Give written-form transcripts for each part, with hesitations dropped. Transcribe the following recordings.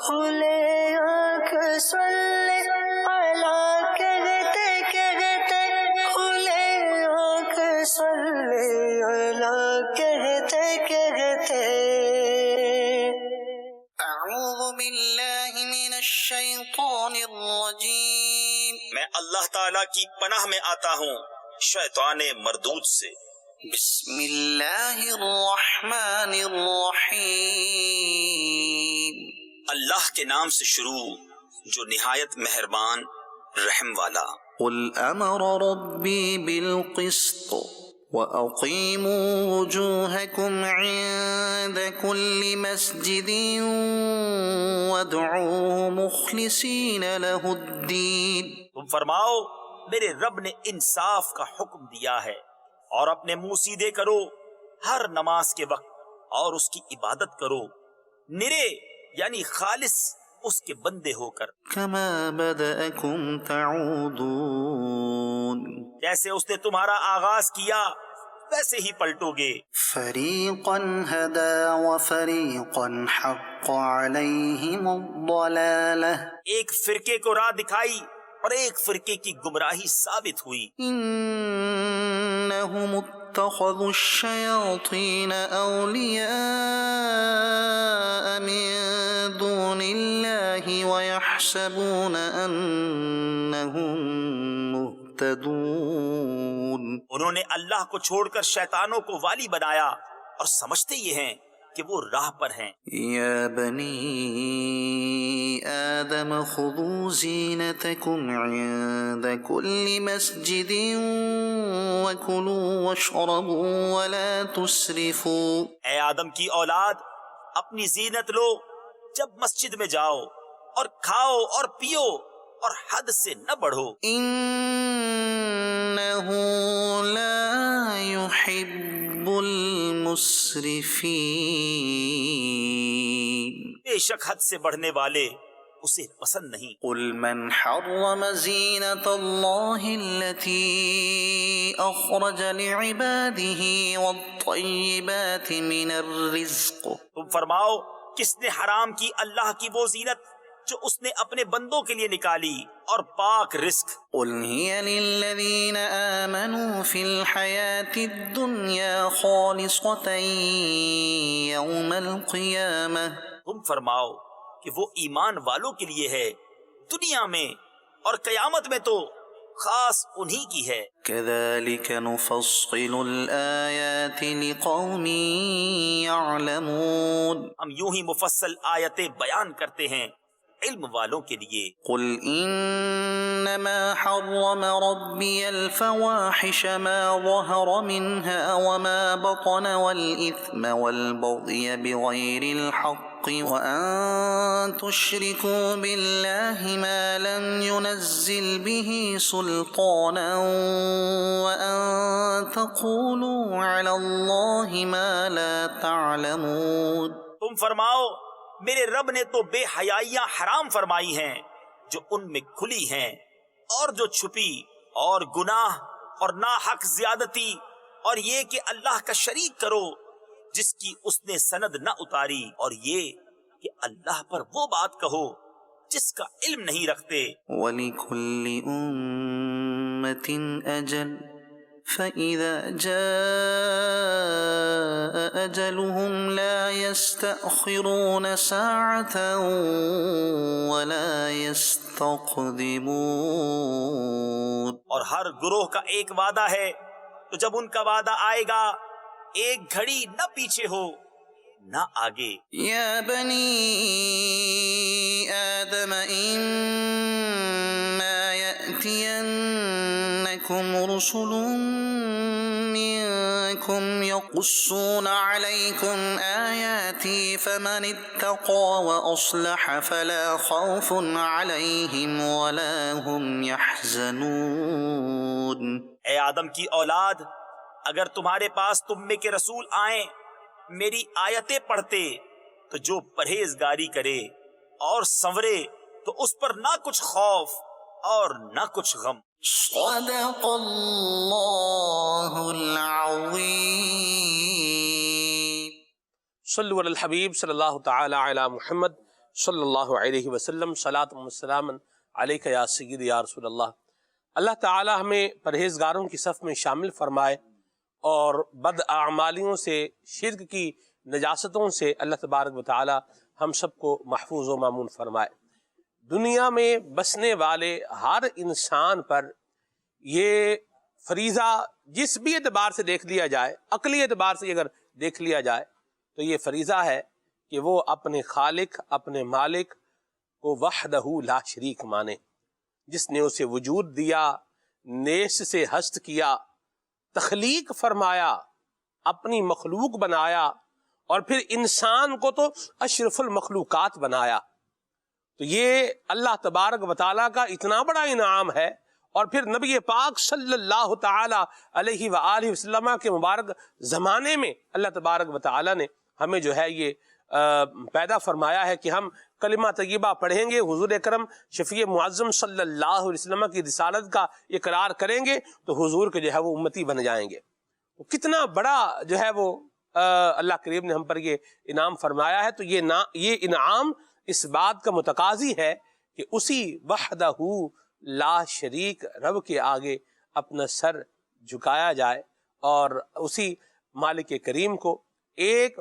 کھلے آنکھ سن لے اعلیٰ کہتے کہتے، کھلے آنکھ سن لے اعلیٰ کہتے کہتے۔ اعوذ باللہ من الشیطان الرجیم، میں اللہ تعالیٰ کی پناہ میں آتا ہوں شیطان مردود سے۔ بسم اللہ الرحمن الرحیم، اللہ کے نام سے شروع جو نہایت مہربان رحم والا۔ قل امر ربی بالقسط وَأَقِيمُوا وُجُوهَكُمْ عِندَ كُلِّ مَسْجِدٍ وَادْعُوهُ مُخْلِصِينَ لَهُ الدِّينَ۔ تم فرماؤ میرے رب نے انصاف کا حکم دیا ہے، اور اپنے منہ سیدھے کرو ہر نماز کے وقت، اور اس کی عبادت کرو نرے یعنی خالص اس کے بندے ہو کر۔ كَمَا بَدَأَكُمْ تَعُودُونَ، جیسے اس نے تمہارا آغاز کیا ویسے ہی پلٹو گے۔ فَرِيقًا هَدَى وَفَرِيقًا حَقَّ عَلَيْهِمُ الضَّلَالَةُ، ایک فرقے کو راہ دکھائی اور ایک فرقے کی گمراہی ثابت ہوئی۔ إِنَّهُمُ اتَّخَذُوا الشَّيَاطِينَ أَوْلِيَاءَ مِن دُونِ اللَّهِ وَيَحْسَبُونَ أَنَّهُم مُهْتَدُونَ، انہوں نے اللہ کو چھوڑ کر شیطانوں کو والی بنایا اور سمجھتے یہ ہیں کہ وہ راہ پر ہیں۔ يا بني آدم خذوا زينتكم عند كل مسجد وكلوا واشربوا ولا تسرفوا۔ اے آدم کی اولاد، اپنی زینت لو جب مسجد میں جاؤ، اور کھاؤ اور پیو اور حد سے نہ بڑھو۔ إنه لا يحب المسرفين، بے شک حد سے بڑھنے والے اسے پسند نہیں۔ قل من حرم زینة اللہ التي اخرج لعباده والطیبات من الرزق۔ تم فرماؤ کس نے حرام کی اللہ کی وہ زینت جو اس نے اپنے بندوں کے لیے نکالی اور پاک رزق۔ قل هي للذین آمنوا في الحياة الدنيا خالصة يوم القيامة۔ تم فرماؤ کہ وہ ایمان والوں کے لیے ہے دنیا میں، اور قیامت میں تو خاص انہی کی ہے۔ كذلك نفصل الآيات لقوم يعلمون، ہم یوں ہی مفصل آیتیں بیان کرتے ہیں علم والوں کے لیے۔ قل انما حرم ربي الفواحش ما ظهر منها وما بطن والإثم والبغي بغير الحق وأن تشركوا بالله ما لم ينزل به سلطانا وأن تقولوا على الله ما لا تعلمون۔ تم فرماؤ میرے رب نے تو بے حیائیاں حرام فرمائی ہیں جو ان میں کھلی ہیں اور جو چھپی، اور گناہ اور ناحق زیادتی، اور یہ کہ اللہ کا شریک کرو جس کی اس نے سند نہ اتاری، اور یہ کہ اللہ پر وہ بات کہو جس کا علم نہیں رکھتے۔ وَلِكُلِّ أُمَّةٍ أَجَلٌ فَإِذَا جَاءَ أَجَلُهُمْ لَا يَسْتَأْخِرُونَ سَاعَةً وَلَا يَسْتَقْدِمُونَ۔ اور ہر گروہ کا ایک وعدہ ہے، تو جب ان کا وعدہ آئے گا ایک گھڑی نہ پیچھے ہو نہ آگے۔ یا بنی آدم اما یأتینکم رسل منکم یقصون علیکم آیاتی فمن اتقى وأصلح فلا خوف علیہم ولا هم يحزنون۔ اے آدم کی اولاد، اگر تمہارے پاس تم میں کے رسول آئیں میری آیتیں پڑھتے تو جو پرہیزگاری کرے اور سنورے تو اس پر نہ کچھ خوف اور نہ کچھ غم۔ صدق اللہ العظیم۔ صلو علی الحبیب صلی اللہ تعالی علی محمد صلی اللہ علیہ وسلم، صلاۃ و سلام علیک یا سید یا رسول اللہ۔ اللہ تعالی ہمیں پرہیزگاروں کی صف میں شامل فرمائے اور بد اعمالیوں سے، شرک کی نجاستوں سے اللہ تبارک و تعالی ہم سب کو محفوظ و مامون فرمائے۔ دنیا میں بسنے والے ہر انسان پر یہ فریضہ جس بھی اعتبار سے دیکھ لیا جائے، عقلی اعتبار سے اگر دیکھ لیا جائے تو یہ فریضہ ہے کہ وہ اپنے خالق، اپنے مالک کو وحدہ لا شریک مانے، جس نے اسے وجود دیا، نیست سے ہست کیا، تخلیق فرمایا، اپنی مخلوق بنایا، اور پھر انسان کو تو اشرف المخلوقات بنایا۔ تو یہ اللہ تبارک و تعالیٰ کا اتنا بڑا انعام ہے، اور پھر نبی پاک صلی اللہ تعالی علیہ وآلہ وسلم کے مبارک زمانے میں اللہ تبارک و تعالیٰ نے ہمیں جو ہے یہ پیدا فرمایا ہے کہ ہم کلمہ طیبہ پڑھیں گے، حضور اکرم شفیع معظم صلی اللہ علیہ وسلم کی رسالت کا اقرار کریں گے تو حضور کے جو ہے وہ امتی بن جائیں گے۔ کتنا بڑا جو ہے وہ اللہ کریم نے ہم پر یہ انعام فرمایا ہے۔ تو یہ انعام اس بات کا متقاضی ہے کہ اسی وحدہ لا شریک رب کے آگے اپنا سر جھکایا جائے اور اسی مالک کریم کو ایک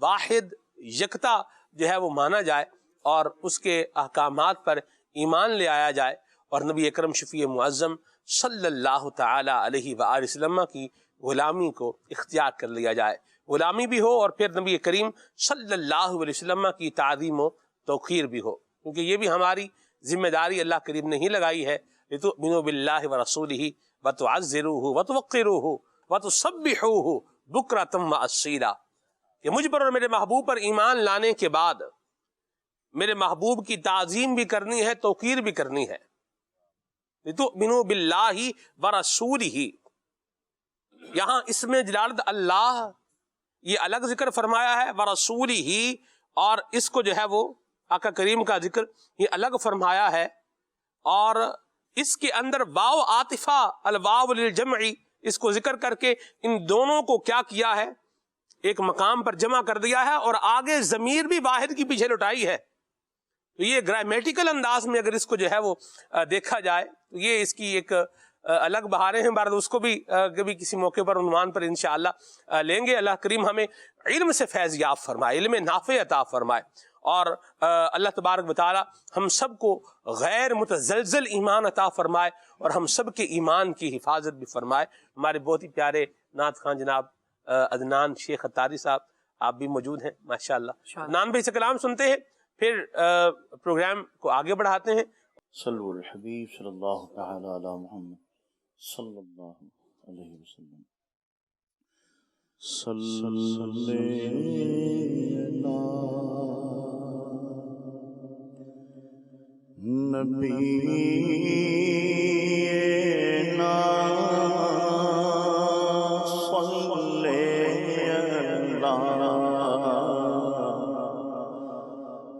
واحد یکتا جو ہے وہ مانا جائے اور اس کے احکامات پر ایمان لے آیا جائے، اور نبی اکرم شفیع معظم صلی اللہ تعالی علیہ وآلہ وسلم کی غلامی کو اختیار کر لیا جائے، غلامی بھی ہو اور پھر نبی کریم صلی اللہ علیہ وسلم کی تعظیم و توقیر بھی ہو، کیونکہ یہ بھی ہماری ذمہ داری اللہ کریم نے ہی لگائی ہے۔ لِتُؤْمِنُوا بِاللَّهِ وَرَسُولِهِ وَتُعَزِّرُوهُ وَتُوَقِّرُوهُ وَتُسَبِّحُوهُ بُكْرَةً وَأَصِيلًا، کہ مجھ پر اور میرے محبوب پر ایمان لانے کے بعد میرے محبوب کی تعظیم بھی کرنی ہے، توقیر بھی کرنی ہے۔ لِتُؤْمِنُوا بِاللَّهِ وَرَسُولِهِ، یہاں اس میں جلالت اللہ یہ الگ ذکر فرمایا ہے، وَرَسُولِهِ، اور اس کو جو ہے وہ آقا کریم کا ذکر یہ الگ فرمایا ہے، اور اس کے اندر واو عاطفہ الواو للجمع، اس کو ذکر کر کے ان دونوں کو کیا کیا ہے، ایک مقام پر جمع کر دیا ہے، اور آگے ضمیر بھی واحد کی پیچھے لٹائی ہے۔ تو یہ گرامیٹیکل انداز میں اگر اس کو جو ہے وہ دیکھا جائے تو یہ اس کی ایک الگ بہاریں ہیں، بہرحال اس کو بھی کبھی کسی موقع پر عنوان پر انشاءاللہ لیں گے۔ اللہ کریم ہمیں علم سے فیض یاب فرمائے، علم نافع عطا فرمائے، اور اللہ تبارک و تعالی ہم سب کو غیر متزلزل ایمان عطا فرمائے، اور ہم سب کے ایمان کی حفاظت بھی فرمائے۔ ہمارے بہت ہی پیارے نعت خواں جناب عدنان شیخ اتاری صاحب آپ بھی موجود ہیں ماشاءاللہ۔ عدنان بھائی سے کلام سنتے ہیں، پھر پروگرام کو آگے بڑھاتے ہیں۔ صلو الحبیب صلی اللہ تعالی علی محمد صلی اللہ علیہ وسلم۔ صلی نبینا صلی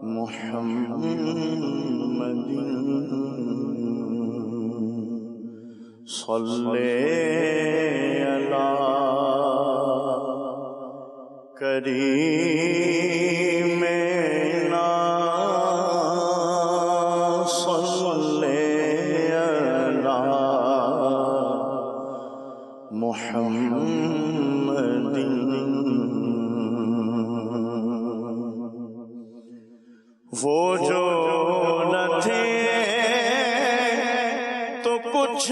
محمد صلی کریمنا صلی محمد۔ وہ جو نہ تھے تو کچھ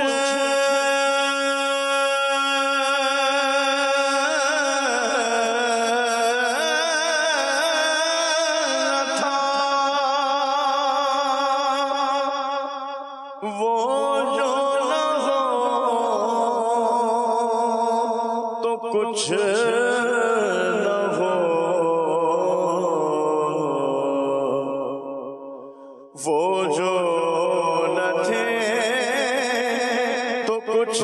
کچھ نہ ہو، وہ جو نہ تھے تو کچھ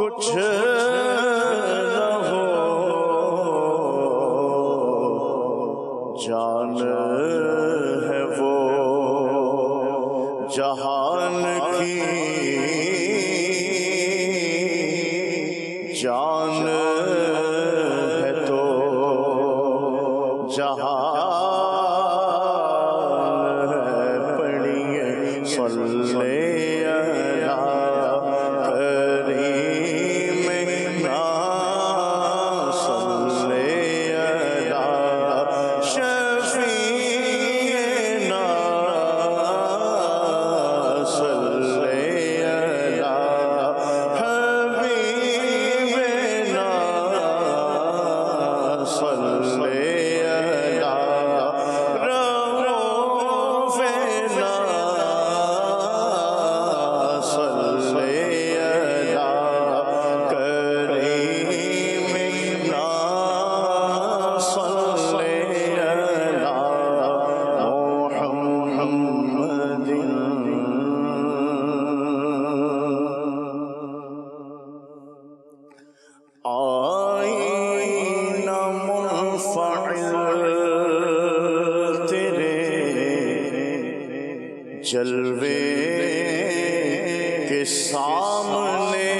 کچھ نہ ہو، جان ہے وہ جہان کی جان ہے تو جہان ہے پڑھیے صلی جلوے کے سامنے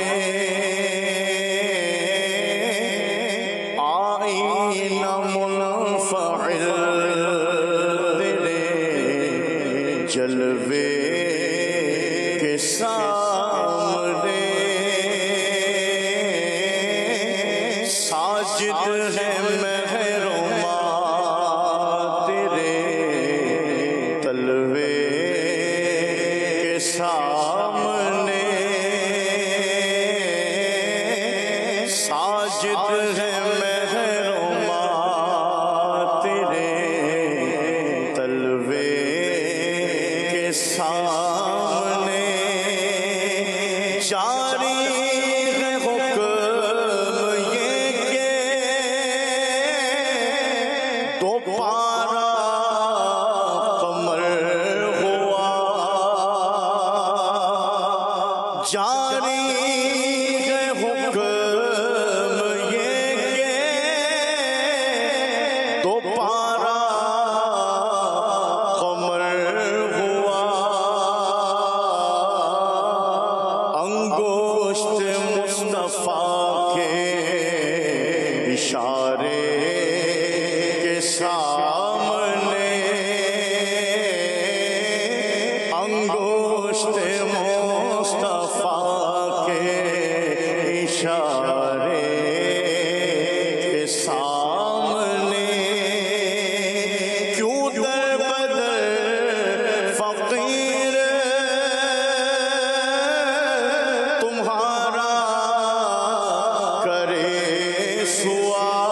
آئینہ منفعل تیرے جلوے کے سامنے ساجد ہے محروما تیرے تلوے سامنے ساجد ہے محروما تیرے تلوے کے سامنے جاری ہے حکم یہ کہ دو پارا قمر جاری ہے حکم یہ کہ دو پارا قمر ہوا انگشت مصطفیٰ کے اشارے کے سامنے انگشت مصطفیٰ کے اشارے کے سامنے کیوں در بدر فقیر تمہارا کرے سوال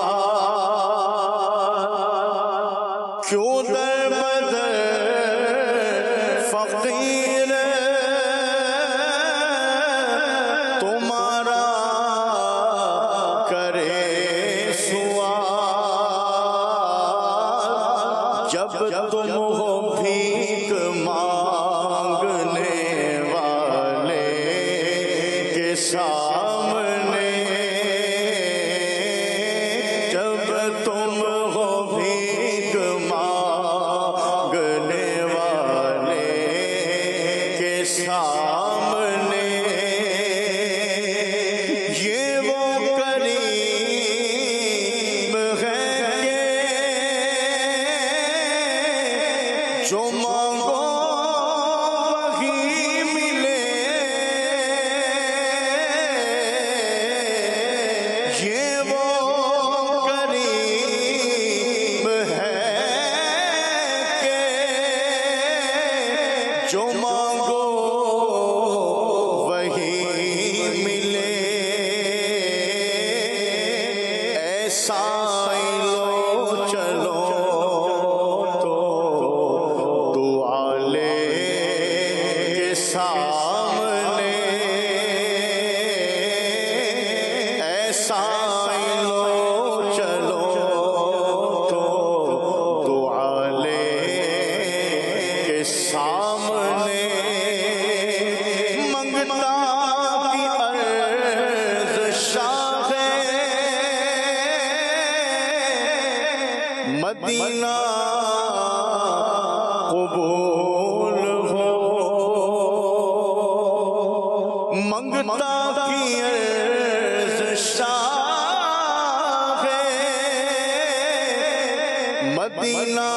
کیوں در بدر فقیر تمہارا کرے سوال جب تم ہو بھیک مانگنے والے کے سامنے جب تم ہو بھیک مانگنے والے کے سامنے یہ وہ کریم ہے کہ جو مانگو وہی ملے یہ وہ کریم ہے کہ جو مانگو وہی ملے ایسا لو چلو تو دعا لے کے سامنے ایسا لو چلو تو دعا لے کے سامنے مدینہ قبول ہو، منگتا کی عرض شاہ ہے، مدینہ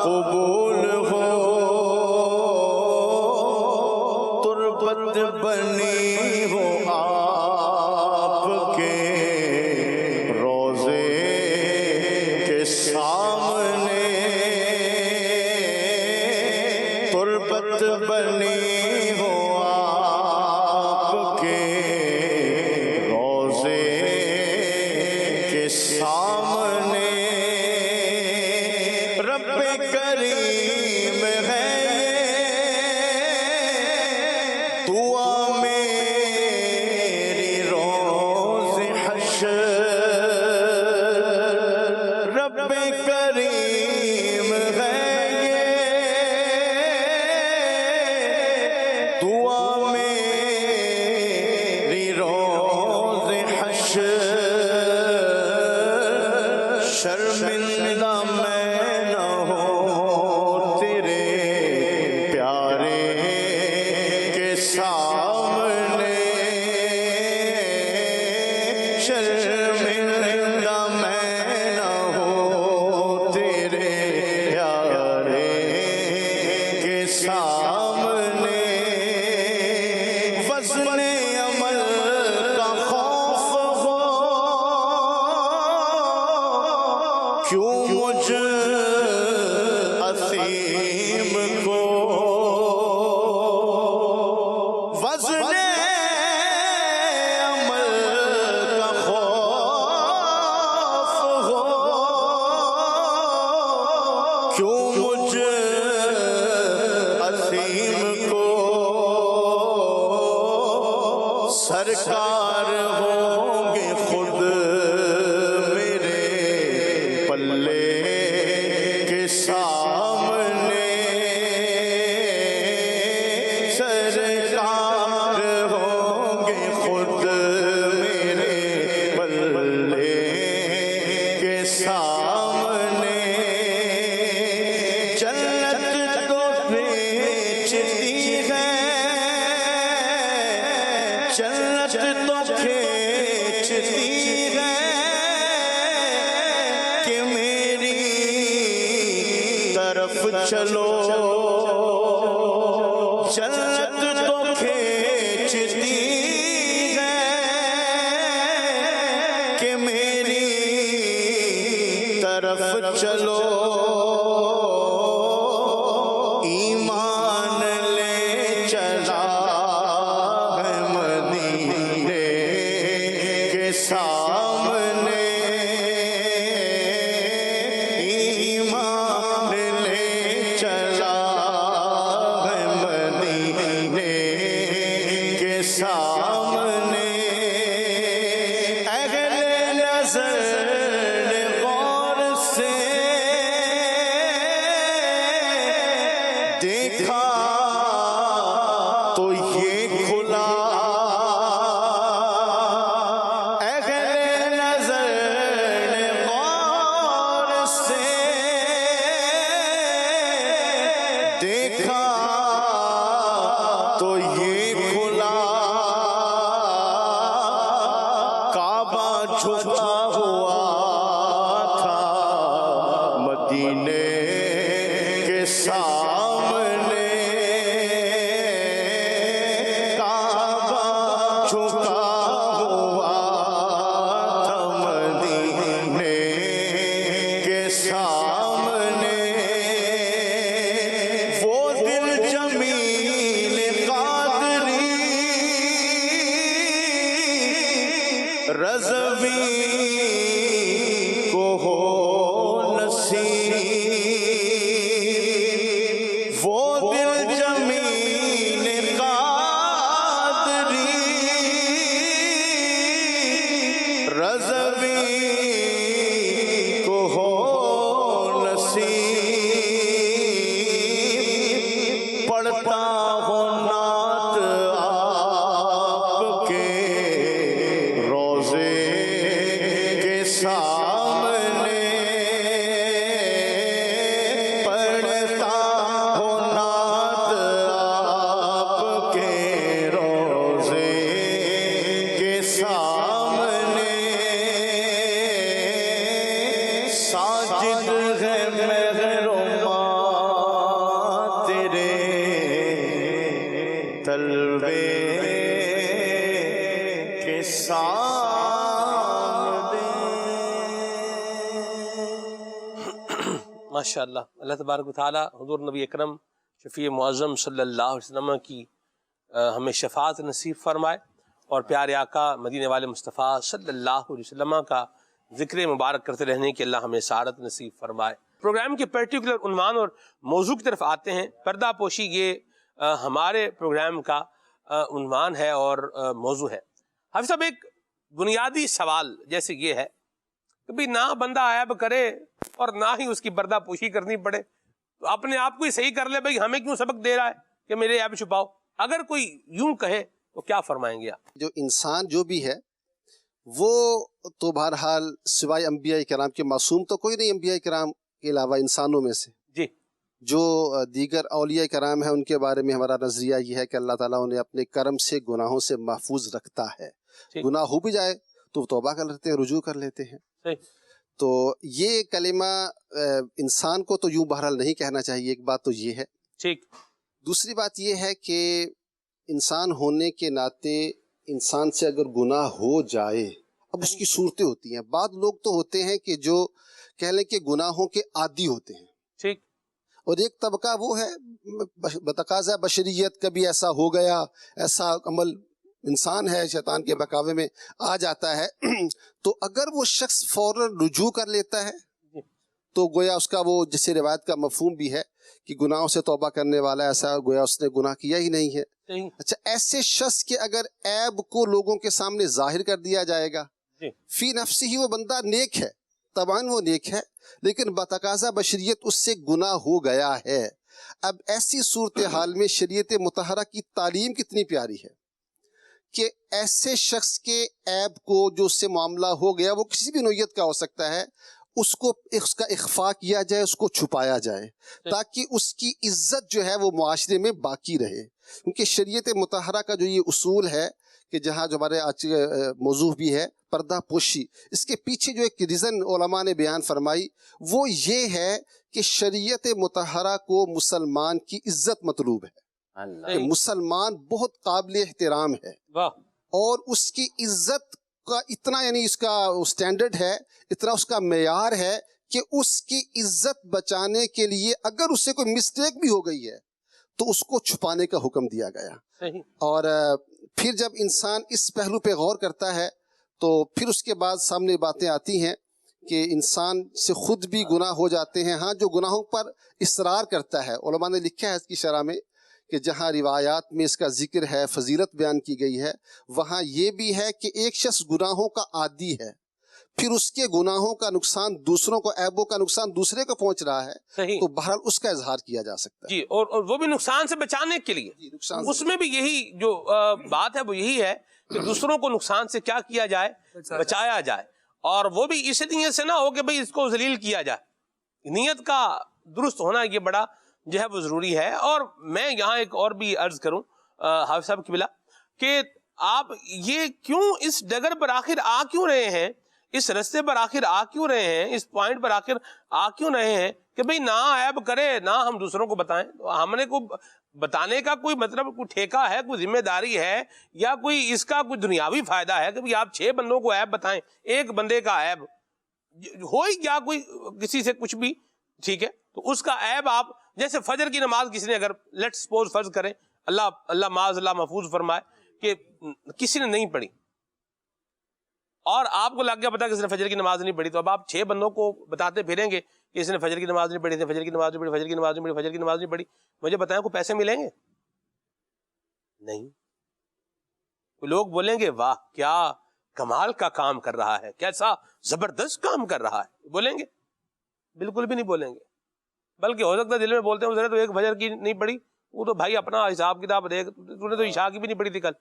قبول ہو، تربت بنی ہو آپ کے روضے کے سامنے، تربت بنی ہو آپ کے روضے کے سامنے، رب کریم ہے دعا میری روز حشر، رب کریم ہے دعا میری روز حشر، شرمندہ میں نہ ہوں تیرے پیارے کے سامنے، شرمندہ میں نہ ہوں تیرے پیارے کے سامنے، وزن عمل کا خوف ہو کیوں مجھ عظیم کو، وزن عمل کا خوف ہو کیوں مجھ عظیم کو، سرکار ہوں گے خود میرے پلے کے سامنے، سرکار ہوں گے خود میرے پلے کے سامنے، جنت تو کھینچتی ہے، جنت تو کھینچتی ہے کہ میری طرف چلو، جنت تو کھینچتی ہے کہ میری طرف چلو، ایمان لے چلا ہے مدینے کے سامنے، ایمان لے چلا ہے مدینے کے سامنے، اہل نظر غور سے دیکھا تو یہ کھلا، اہل نظر غور سے دیکھا تو یہ کھلا، کعبہ جھکا ہوا تھا مدینے کے سامنے، کعبہ جھکا ہوا تھا مدینے کے سامنے، وہ دل جمیل قادری رضوی کو ہو نصیب، ماشاء اللہ. اللہ تبارک و تعالیٰ حضور نبی اکرم شفیع معظم صلی اللہ علیہ وسلم کی ہمیں شفاعت نصیب فرمائے اور پیارے آقا مدینے والے مصطفیٰ صلی اللہ علیہ وسلم کا ذکر مبارک کرتے رہنے کی اللہ ہمیں سعادت نصیب فرمائے. پروگرام کے پرٹیکولر عنوان اور موضوع کی طرف آتے ہیں. پردہ پوشی یہ ہمارے پروگرام کا عنوان ہے اور موضوع ہے. حافظ صاحب ایک بنیادی سوال جیسے یہ ہے کہ بھئی نہ بندہ عیب کرے اور نہ ہی اس کی پردہ پوشی کرنی پڑے، تو اپنے آپ کو ہی صحیح کر لے بھئی ہمیں کیوں سبق دے رہا ہے کہ میرے عیب چھپاؤ. اگر کوئی یوں کہے تو کیا فرمائیں گے آپ؟ جو انسان جو بھی ہے وہ تو بہرحال سوائے انبیاء کرام کے معصوم تو کوئی نہیں انبیاء کرام کے علاوہ انسانوں میں سے. جی. جو دیگر اولیاء کرام ہیں ان کے بارے میں ہمارا نظریہ یہ ہے کہ اللہ تعالیٰ انہیں اپنے کرم سے گناہوں سے محفوظ رکھتا ہے. گناہ ہو بھی جائے تو توبہ کر لیتے ہیں، رجوع کر لیتے ہیں. تو یہ کلمہ انسان کو تو یوں بہرحال نہیں کہنا چاہیے. ایک بات تو یہ ہے. ٹھیک. دوسری بات یہ ہے کہ انسان ہونے کے ناطے انسان سے اگر گناہ ہو جائے، اب اس کی صورتیں ہوتی ہیں. بعض لوگ تو ہوتے ہیں کہ جو کہہ لیں کہ گناہوں کے عادی ہوتے ہیں. ٹھیک. اور ایک طبقہ وہ ہے بتقاضۂ بشریت، کبھی ایسا ہو گیا، ایسا عمل انسان ہے شیطان کے بہکاوے میں آ جاتا ہے تو اگر وہ شخص فوراً رجوع کر لیتا ہے تو گویا اس کا وہ جیسے روایت کا مفہوم بھی ہے کہ گناہوں سے توبہ کرنے والا ایسا گویا اس نے گناہ کیا ہی نہیں ہے. اچھا، ایسے شخص کے اگر عیب کو لوگوں کے سامنے ظاہر کر دیا جائے گا، فی نفسی ہی وہ بندہ نیک ہے، طبعاً وہ نیک ہے، لیکن بتقاضا بشریت اس سے گناہ ہو گیا ہے. اب ایسی صورتحال میں شریعت مطہرہ کی تعلیم کتنی پیاری ہے کہ ایسے شخص کے عیب کو جو اس سے معاملہ ہو گیا، وہ کسی بھی نوعیت کا ہو سکتا ہے، اس کا اخفاء کیا جائے، اس کو چھپایا جائے تاکہ اس کی عزت جو ہے وہ معاشرے میں باقی رہے. کیونکہ شریعت مطہرہ کا جو یہ اصول ہے کہ جہاں جو ہمارے آج موضوع بھی ہے پردہ پوشی، اس کے پیچھے جو ایک ریزن علماء نے بیان فرمائی وہ یہ ہے کہ شریعت مطہرہ کو مسلمان کی عزت مطلوب ہے. کہ مسلمان بہت قابل احترام ہے اور اس کی عزت کا اتنا یعنی اس کا سٹینڈرڈ ہے، اتنا اس کا معیار ہے کہ اس کی عزت بچانے کے لیے اگر اس سے کوئی مسٹیک بھی ہو گئی ہے تو اس کو چھپانے کا حکم دیا گیا. اور پھر جب انسان اس پہلو پہ غور کرتا ہے تو پھر اس کے بعد سامنے باتیں آتی ہیں کہ انسان سے خود بھی گناہ ہو جاتے ہیں. ہاں، جو گناہوں پر اصرار کرتا ہے، علماء نے لکھا ہے اس کی شرح میں کہ جہاں روایات میں اس کا ذکر ہے، فضیلت بیان کی گئی ہے، وہاں یہ بھی ہے کہ ایک شخص گناہوں کا عادی ہے، پھر اس کے گناہوں کا نقصان دوسروں کو، عیبوں کا نقصان دوسرے کو پہنچ رہا ہے، تو بہرحال اس کا اظہار کیا جا سکتا ہے. جی. اور وہ بھی نقصان سے بچانے کے لیے، اس میں بھی یہی جو بات ہے وہ یہی ہے کہ دوسروں کو نقصان سے کیا کیا جائے، بچایا جائے. اور وہ بھی اس نیت سے نہ ہو کہ بھئی اس کو ذلیل کیا جائے. نیت کا درست ہونا یہ بڑا جو ہے وہ ضروری ہے. اور میں یہاں ایک اور بھی عرض کروں حافظ صاحب قبلہ کہ آپ یہ کیوں اس ڈگر پر آخر آ کیوں رہے ہیں، اس رستے پر آخر آ کیوں رہے ہیں، اس پوائنٹ پر آخر آ کیوں رہے ہیں کہ بھئی نہ عیب کرے نہ ہم دوسروں کو بتائیں. ہم نے کو بتانے کا کوئی مطلب کوئی ٹھیکہ ہے، کوئی ذمہ داری ہے، یا کوئی اس کا کوئی دنیاوی فائدہ ہے کہ بھئی آپ 6 بندوں کو عیب بتائیں، ایک بندے کا عیب ہو ہی کیا، کوئی کسی سے کچھ بھی ٹھیک ہے تو اس کا عیب آپ جیسے فجر کی نماز کسی نے اگر لیٹ سپوز فرض کریں، اللہ معاذ اللہ محفوظ فرمائے کہ کسی نے نہیں پڑھی اور آپ کو لگ گیا پتا کہ اس نے فجر کی نماز نہیں پڑھی، تو اب آپ 6 بندوں کو بتاتے پھریں گے کہ اس نے فجر کی نماز نہیں پڑھی، فجر کی نماز نہیں پڑھی، فجر کی نماز نہیں پڑھی، فجر کی نماز نہیں پڑھی. مجھے بتائیں کو پیسے ملیں گے؟ نہیں. لوگ بولیں گے واہ کیا کمال کا کام کر رہا ہے، کیسا زبردست کام کر رہا ہے، بولیں گے؟ بالکل بھی نہیں بولیں گے. بلکہ ہو سکتا ہے دل میں بولتے ہیں تو ایک فجر کی نہیں پڑھی، وہ تو بھائی اپنا حساب کتاب دیکھ، تو نے تو عشاء کی بھی نہیں پڑھی تھی کل.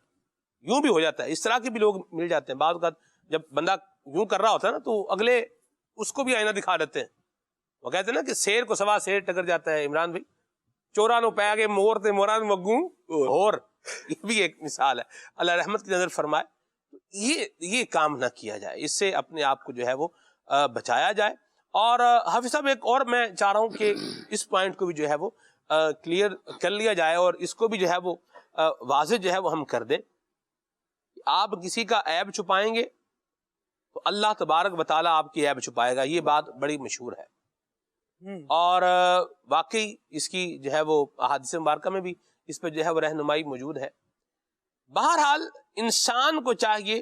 یوں بھی ہو جاتا ہے. اس طرح کے بھی لوگ مل جاتے ہیں. بعض اوقات جب بندہ یوں کر رہا ہوتا ہے نا تو اگلے اس کو بھی آئینہ دکھا دیتے ہیں. وہ کہتے ہیں نا کہ شیر کو سوا شیر ٹکر جاتا ہے. عمران بھائی چورا نو پہ گے مور تے موران وگوں اور یہ بھی ایک مثال ہے. اللہ رحمت کی نظر فرمائے. یہ کام نہ کیا جائے، اس سے اپنے آپ کو جو ہے وہ بچایا جائے. اور حافظ صاحب ایک اور میں چاہ رہا ہوں کہ اس پوائنٹ کو بھی جو ہے وہ کلیئر کر لیا جائے اور اس کو بھی جو ہے وہ واضح جو ہے وہ ہم کر دیں. آپ کسی کا عیب چھپائیں گے تو اللہ تبارک و تعالیٰ آپ کی عیب چھپائے گا. یہ بات بڑی مشہور ہے. اور واقعی اس کی جو ہے وہ احادیث مبارکہ میں بھی اس پہ جو ہے وہ رہنمائی موجود ہے. بہرحال انسان کو چاہیے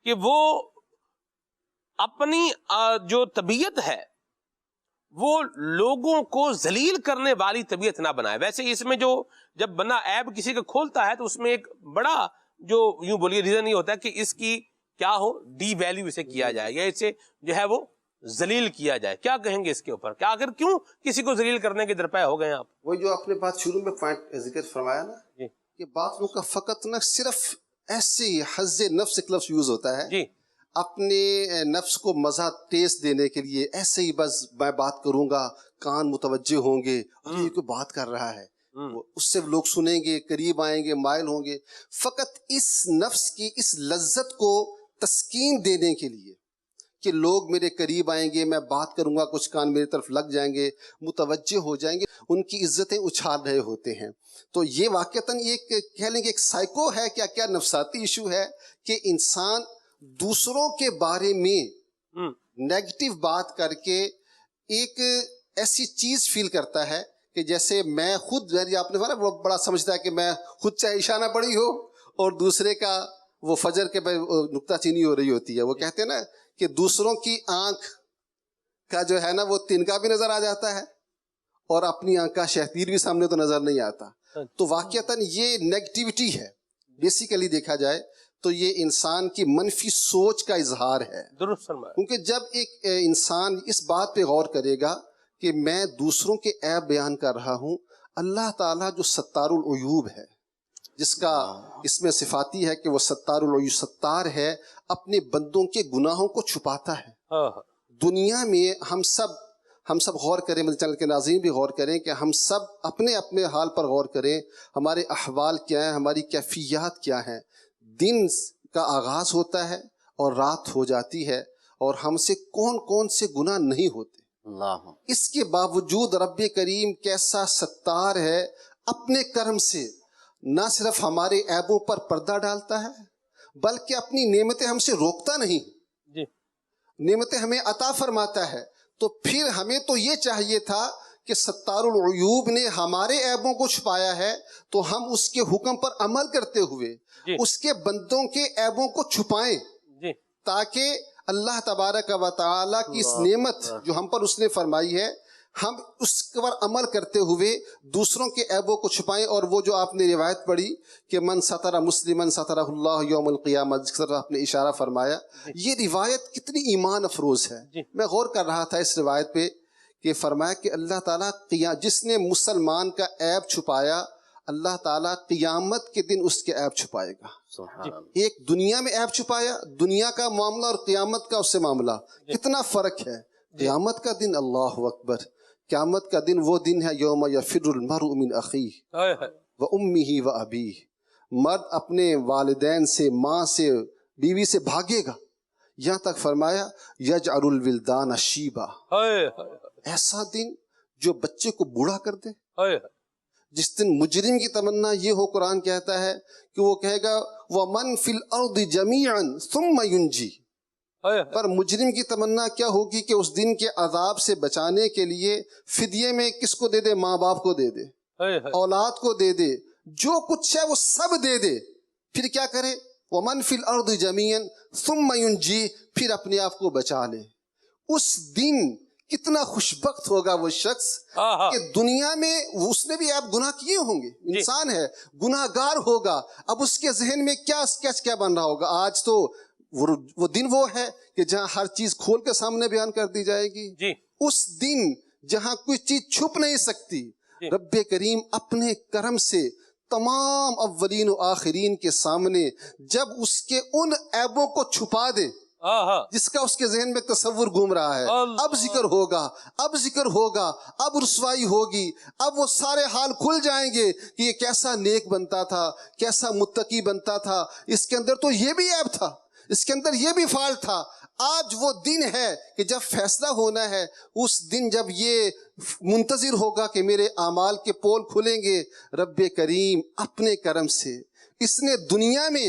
کہ وہ اپنی جو طبیعت ہے وہ لوگوں کو ذلیل کرنے والی طبیعت نہ بنائے. ویسے اس میں جو جب بندہ عیب کسی کا کھولتا ہے تو اس میں ایک بڑا جو یوں بولیے ریزن یہ ہوتا ہے کہ اس کی کیا ہو ڈی ویلیو اسے کیا جائے یا اسے جو ہے وہ ذلیل کیا جائے. کیا کہیں گے اس کے اوپر؟ کیا آخر کیوں کسی کو ذلیل کرنے کے درپے ہو گئے ہیں آپ؟ وہی جو آپ نے بات شروع میں پوائنٹ ذکر فرمایا نا جی کہ بعض لوگوں کا فقط نہ صرف ایسے ہی حظ نفس ایک لفظ یوز ہوتا ہے جی اپنے نفس کو مزہ ٹیسٹ دینے کے لیے ایسے ہی بس میں بات کروں گا کان متوجہ ہوں گے اور یہ کوئی بات کر رہا ہے اس سے لوگ سنیں گے قریب آئیں گے مائل ہوں گے. فقط اس نفس کی اس لذت کو تسکین دینے کے لیے کہ لوگ میرے قریب آئیں گے میں بات کروں گا کچھ کان میری طرف لگ جائیں گے متوجہ ہو جائیں گے ان کی عزتیں اچھال رہے ہوتے ہیں. تو یہ واقعتاً یہ کہہ لیں گے ایک سائیکو ہے کیا نفساتی ایشو ہے کہ انسان دوسروں کے بارے میں نیگیٹو بات کر کے ایک ایسی چیز فیل کرتا ہے کہ جیسے میں خود آپ نے وہ بڑا سمجھتا ہے کہ میں خود چاہے اشانہ پڑی ہو اور دوسرے کا وہ فجر کے نکتہ چینی ہو رہی ہوتی ہے. وہ کہتے ہیں نا کہ دوسروں کی آنکھ کا جو ہے نا وہ تنکا بھی نظر آ جاتا ہے اور اپنی آنکھ کا شہتیر بھی سامنے تو نظر نہیں آتا. تو واقعتاً یہ نیگیٹیوٹی ہے بیسیکلی دیکھا جائے تو یہ انسان کی منفی سوچ کا اظہار ہے. درست فرمایا. کیونکہ جب ایک انسان اس بات پہ غور کرے گا کہ میں دوسروں کے عیب بیان کر رہا ہوں, اللہ تعالیٰ جو ستار العیوب ہے جس کا اس میں صفاتی ہے کہ وہ ستار العیوب ستار ہے اپنے بندوں کے گناہوں کو چھپاتا ہے. دنیا میں ہم سب غور کریں, مدنی چینل کے ناظرین بھی غور کریں کہ ہم سب اپنے اپنے حال پر غور کریں, ہمارے احوال کیا ہیں, ہماری کیفیات کیا ہیں. دن کا آغاز ہوتا ہے اور رات ہو جاتی ہے اور ہم سے کون کون سے گناہ نہیں ہوتے. اس کے باوجود رب کریم کیسا ستار ہے, اپنے کرم سے نہ صرف ہمارے عیبوں پر پردہ ڈالتا ہے بلکہ اپنی نعمتیں ہم سے روکتا نہیں, نعمتیں ہمیں عطا فرماتا ہے. تو پھر ہمیں تو یہ چاہیے تھا کہ ستار العیوب نے ہمارے عیبوں کو چھپایا ہے تو ہم اس کے حکم پر عمل کرتے ہوئے اس کے بندوں کے عیبوں کو چھپائیں تاکہ اللہ تبارک و تعالیٰ کی اس نعمت جو ہم پر اس نے فرمائی ہے ہم اس پر عمل کرتے ہوئے دوسروں کے عیبوں کو چھپائیں. اور وہ جو آپ نے روایت پڑھی کہ من ستر مسلمن سترہ اللہ یوم القیامہ جس طرح آپ نے اشارہ فرمایا, یہ روایت کتنی ایمان افروز ہے. میں غور کر رہا تھا اس روایت پہ کہ فرمایا کہ اللہ تعالیٰ جس نے مسلمان کا عیب چھپایا اللہ تعالیٰ قیامت کے دن اس کے عیب چھپائے گا. ایک دنیا میں عیب چھپایا, دنیا کا معاملہ اور قیامت کا اس سے معاملہ کتنا فرق ہے. قیامت کا دن اللہ اکبر, قیامت کا دن وہ دن ہے یوم یفر المرء من اخیہ و امہ و ابیہ, مرد اپنے والدین سے, ماں سے, بیوی سے بھاگے گا. یہاں تک فرمایا یجعل الولدان شیبا, ایسا دن جو بچے کو بوڑھا کر دے. جس دن مجرم کی تمنا یہ ہو, قرآن کہتا ہے کہ وہ کہے گا وَمَنْ فِي الْأَرْضِ جَمِيعًا ثُمَّ يُنْجِي, پر مجرم کی تمنا کیا ہوگی کہ اس دن کے عذاب سے بچانے کے لیے فدیے میں کس کو دے دے, ماں باپ کو دے دے, اولاد کو دے دے, جو کچھ ہے وہ سب دے دے. پھر کیا کرے وَمَنْ فِي الْأَرْضِ جَمِيعًا ثُمَّ يُنْجِي, پھر اپنے آپ کو بچا لے. اس دن کتنا خوشبخت ہوگا وہ شخص کہ دنیا میں اس نے بھی آپ گناہ کیے ہوں گے, انسان ہے, گناہ گار ہوگا. اب اس کے ذہن میں کیا بن رہا ہوگا. آج تو وہ دن وہ ہے کہ جہاں ہر چیز کھول کے سامنے بیان کر دی جائے گی. اس دن جہاں کوئی چیز چھپ نہیں سکتی, رب کریم اپنے کرم سے تمام اولین و آخرین کے سامنے جب اس کے ان عیبوں کو چھپا دے جس کا اس کے ذہن میں تصور گھوم رہا ہے, اب ذکر ہوگا, اب رسوائی ہوگی, اب وہ سارے حال کھل جائیں گے کہ یہ کیسا نیک بنتا تھا, کیسا متقی بنتا تھا, اس کے اندر تو یہ بھی عیب تھا, اس کے اندر یہ بھی فالٹ تھا. آج وہ دن ہے کہ جب فیصلہ ہونا ہے, اس دن جب یہ منتظر ہوگا کہ میرے اعمال کے پول کھلیں گے. رب کریم اپنے کرم سے اس نے دنیا میں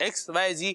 XYZ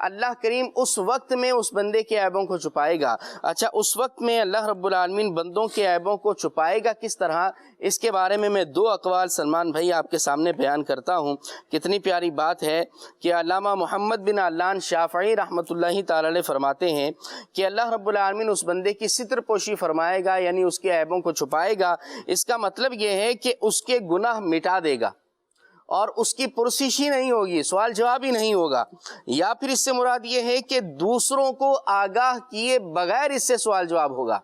اللہ کریم اس وقت میں اس بندے کے عیبوں کو چھپائے گا. اچھا اس وقت میں اللہ رب العالمین بندوں کے عیبوں کو چھپائے گا کس طرح؟ اس کے بارے میں دو اقوال سلمان بھائی آپ کے سامنے بیان کرتا ہوں. کتنی پیاری بات ہے کہ علامہ محمد بن علان شافعی رحمۃ اللہ تعالی علیہ فرماتے ہیں کہ اللہ رب العالمین اس بندے کی ستر پوشی فرمائے گا، یعنی اس کے عیبوں کو چھپائے گا. اس کا مطلب یہ ہے کہ اس کے گناہ مٹا دے گا اور اس کی پرسش ہی نہیں ہوگی، سوال جواب ہی نہیں ہوگا. یا پھر اس سے مراد یہ ہے کہ دوسروں کو آگاہ کیے بغیر اس سے سوال جواب ہوگا.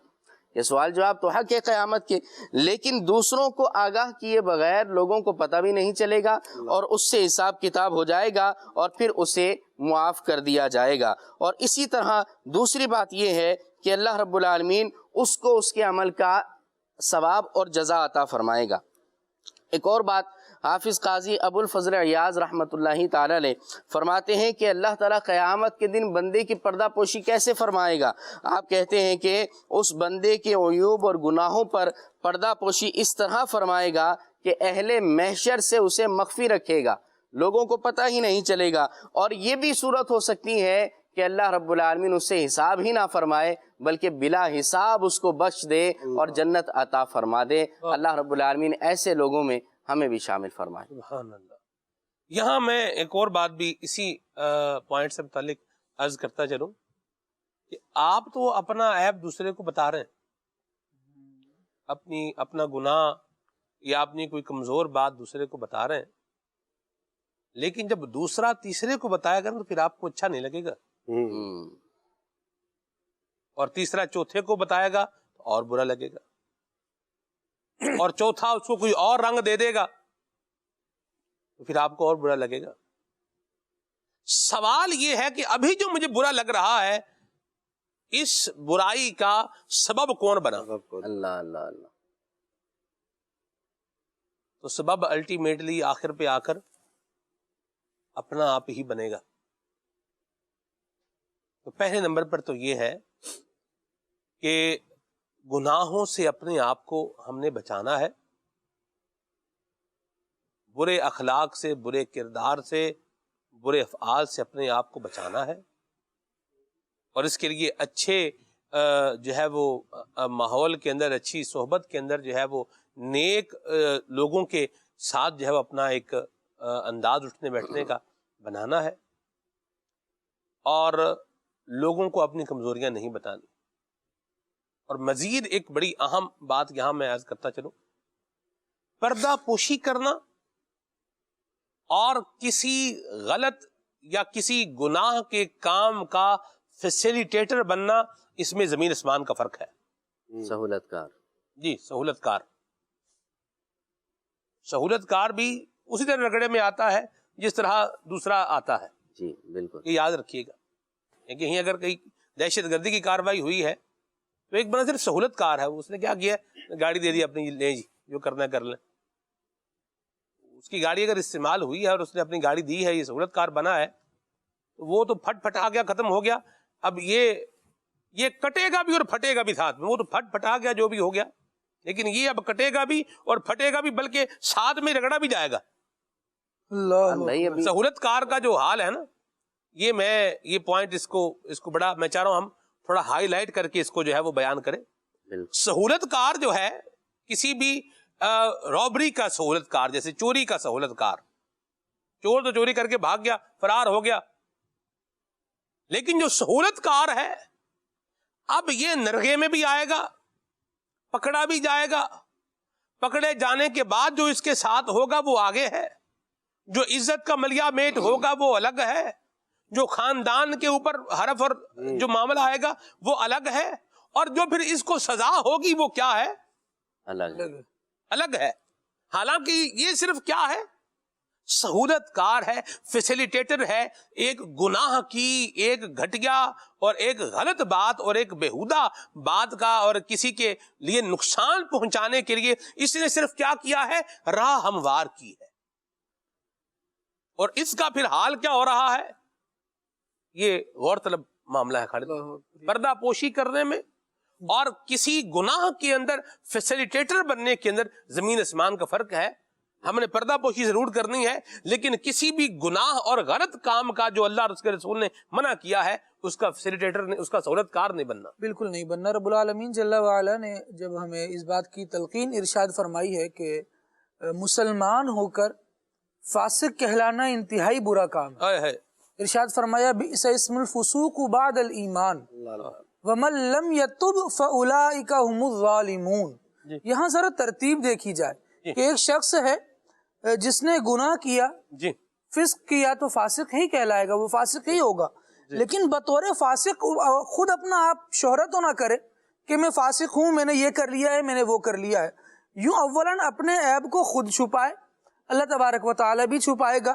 یہ سوال جواب تو حق ہے قیامت کے، لیکن دوسروں کو آگاہ کیے بغیر لوگوں کو پتہ بھی نہیں چلے گا اور اس سے حساب کتاب ہو جائے گا اور پھر اسے معاف کر دیا جائے گا. اور اسی طرح دوسری بات یہ ہے کہ اللہ رب العالمین اس کو اس کے عمل کا ثواب اور جزا عطا فرمائے گا. ایک اور بات حافظ قاضی ابو الفضل عیاض رحمۃ اللہ تعالی علیہ فرماتے ہیں کہ اللہ تعالیٰ قیامت کے دن بندے کی پردہ پوشی کیسے فرمائے گا؟ آپ کہتے ہیں کہ اس بندے کے عیوب اور گناہوں پر پردہ پوشی اس طرح فرمائے گا کہ اہل محشر سے اسے مخفی رکھے گا، لوگوں کو پتہ ہی نہیں چلے گا. اور یہ بھی صورت ہو سکتی ہے کہ اللہ رب العالمین اس سے حساب ہی نہ فرمائے بلکہ بلا حساب اس کو بخش دے اور جنت عطا فرما دے. اللہ رب العالمین ایسے لوگوں میں ہمیں بھی شامل فرمائے. سبحان اللہ. یہاں میں ایک اور بات بھی اسی پوائنٹ سے متعلق عرض کرتا چلوں کہ آپ تو اپنا عیب دوسرے کو بتا رہے ہیں، اپنا گناہ یا اپنی کوئی کمزور بات دوسرے کو بتا رہے ہیں، لیکن جب دوسرا تیسرے کو بتائے گا تو پھر آپ کو اچھا نہیں لگے گا، اور تیسرا چوتھے کو بتائے گا تو اور برا لگے گا، اور چوتھا اس کو کوئی اور رنگ دے دے گا تو پھر آپ کو اور برا لگے گا. سوال یہ ہے کہ ابھی جو مجھے برا لگ رہا ہے اس برائی کا سبب کون بنا؟ اللہ اللہ اللہ. تو سبب الٹیمیٹلی آخر پہ آ کر اپنا آپ ہی بنے گا. تو پہلے نمبر پر تو یہ ہے کہ گناہوں سے اپنے آپ کو ہم نے بچانا ہے، برے اخلاق سے، برے کردار سے، برے افعال سے اپنے آپ کو بچانا ہے. اور اس کے لیے اچھے جو ہے وہ ماحول کے اندر، اچھی صحبت کے اندر جو ہے وہ نیک لوگوں کے ساتھ جو ہے وہ اپنا ایک انداز اٹھنے بیٹھنے کا بنانا ہے، اور لوگوں کو اپنی کمزوریاں نہیں بتانی. اور مزید ایک بڑی اہم بات یہاں میں عرض کرتا چلوں، پردہ پوشی کرنا اور کسی غلط یا کسی گناہ کے کام کا فیسیلیٹیٹر بننا، اس میں زمین آسمان کا فرق ہے. سہولت کار، جی سہولت کار. سہولت کار بھی اسی طرح رگڑے میں آتا ہے جس طرح دوسرا آتا ہے. جی بالکل. یہ یاد رکھیے گا کہ کہیں اگر کہیں دہشت گردی کی کاروائی ہوئی ہے تو ایک بندہ صرف سہولت کار ہے، اس نے کیا کیا، گاڑی دے دی اپنی، لیں جی جو کرنا ہے کر لیں. اس کی گاڑی اگر استعمال ہوئی ہے اور اس نے اپنی گاڑی دی ہے، یہ سہولت کار بنا ہے، تو وہ تو پھٹ پھٹا گیا، ختم ہو گیا. اب یہ کٹے گا بھی اور پھٹے گا بھی ساتھ میں. وہ تو پھٹ پھٹا گیا جو بھی ہو گیا، لیکن یہ اب کٹے گا بھی اور پھٹے گا بھی، بلکہ ساتھ میں رگڑا بھی جائے گا. سہولت کار کا جو حال ہے نا، یہ پوائنٹ اس کو بڑا میں چاہ رہا ہوں ہم تھوڑا ہائی لائٹ کر کے اس کو جو ہے وہ بیان کریں. سہولت کار جو ہے کسی بھی رابری کا سہولت کار، جیسے چوری کا سہولت کار، چور تو چوری کر کے بھاگ گیا، فرار ہو گیا. لیکن جو سہولت کار ہے اب یہ نرغے میں بھی آئے گا، پکڑا بھی جائے گا، پکڑے جانے کے بعد جو اس کے ساتھ ہوگا وہ آگے ہے، جو عزت کا ملیا میٹ ہوگا وہ الگ ہے، جو خاندان کے اوپر حرف اور جو معاملہ آئے گا وہ الگ ہے، اور جو پھر اس کو سزا ہوگی وہ کیا ہے، الگ ہے. حالانکہ یہ صرف کیا ہے، سہولت کار ہے، فیسیلیٹیٹر ہے، ایک گناہ کی، ایک گھٹیا اور ایک غلط بات اور ایک بےہودہ بات کا اور کسی کے لیے نقصان پہنچانے کے لیے اس نے صرف کیا کیا ہے، راہ ہموار کی ہے. اور اس کا پھر حال کیا ہو رہا ہے، یہ غور طلب معاملہ ہے خالد. پردہ پوشی کرنے میں اور کسی گناہ کے اندر فیسیلیٹیٹر بننے کے اندر زمین آسمان کا فرق ہے. ہم نے پردہ پوشی ضرور کرنی ہے، لیکن کسی بھی گناہ اور غلط کام کا جو اللہ اور اس کے رسول نے منع کیا ہے اس کا فیسیلیٹیٹر نے، اس کا سہولت کار نہیں بننا. بالکل نہیں بننا. رب العالمین جل وعلا نے جب ہمیں اس بات کی تلقین ارشاد فرمائی ہے کہ مسلمان ہو کر فاسق کہلانا انتہائی برا کام ہے. ارشاد فرمایا بئس اسم الفسوق بعد الایمان ومن لم یتب فاولئک هم الظالمون. یہاں ذرا ترتیب دیکھی جائے کہ ایک شخص ہے جس نے گناہ کیا، فسق کیا تو فاسق ہی کہلائے گا، وہ فاسق ہی ہوگا. لیکن بطور فاسق خود اپنا آپ شہرت نہ کرے کہ میں فاسق ہوں، میں نے یہ کر لیا ہے، میں نے وہ کر لیا ہے. یوں اولاً اپنے عیب کو خود چھپائے، اللہ تبارک و تعالی بھی چھپائے گا.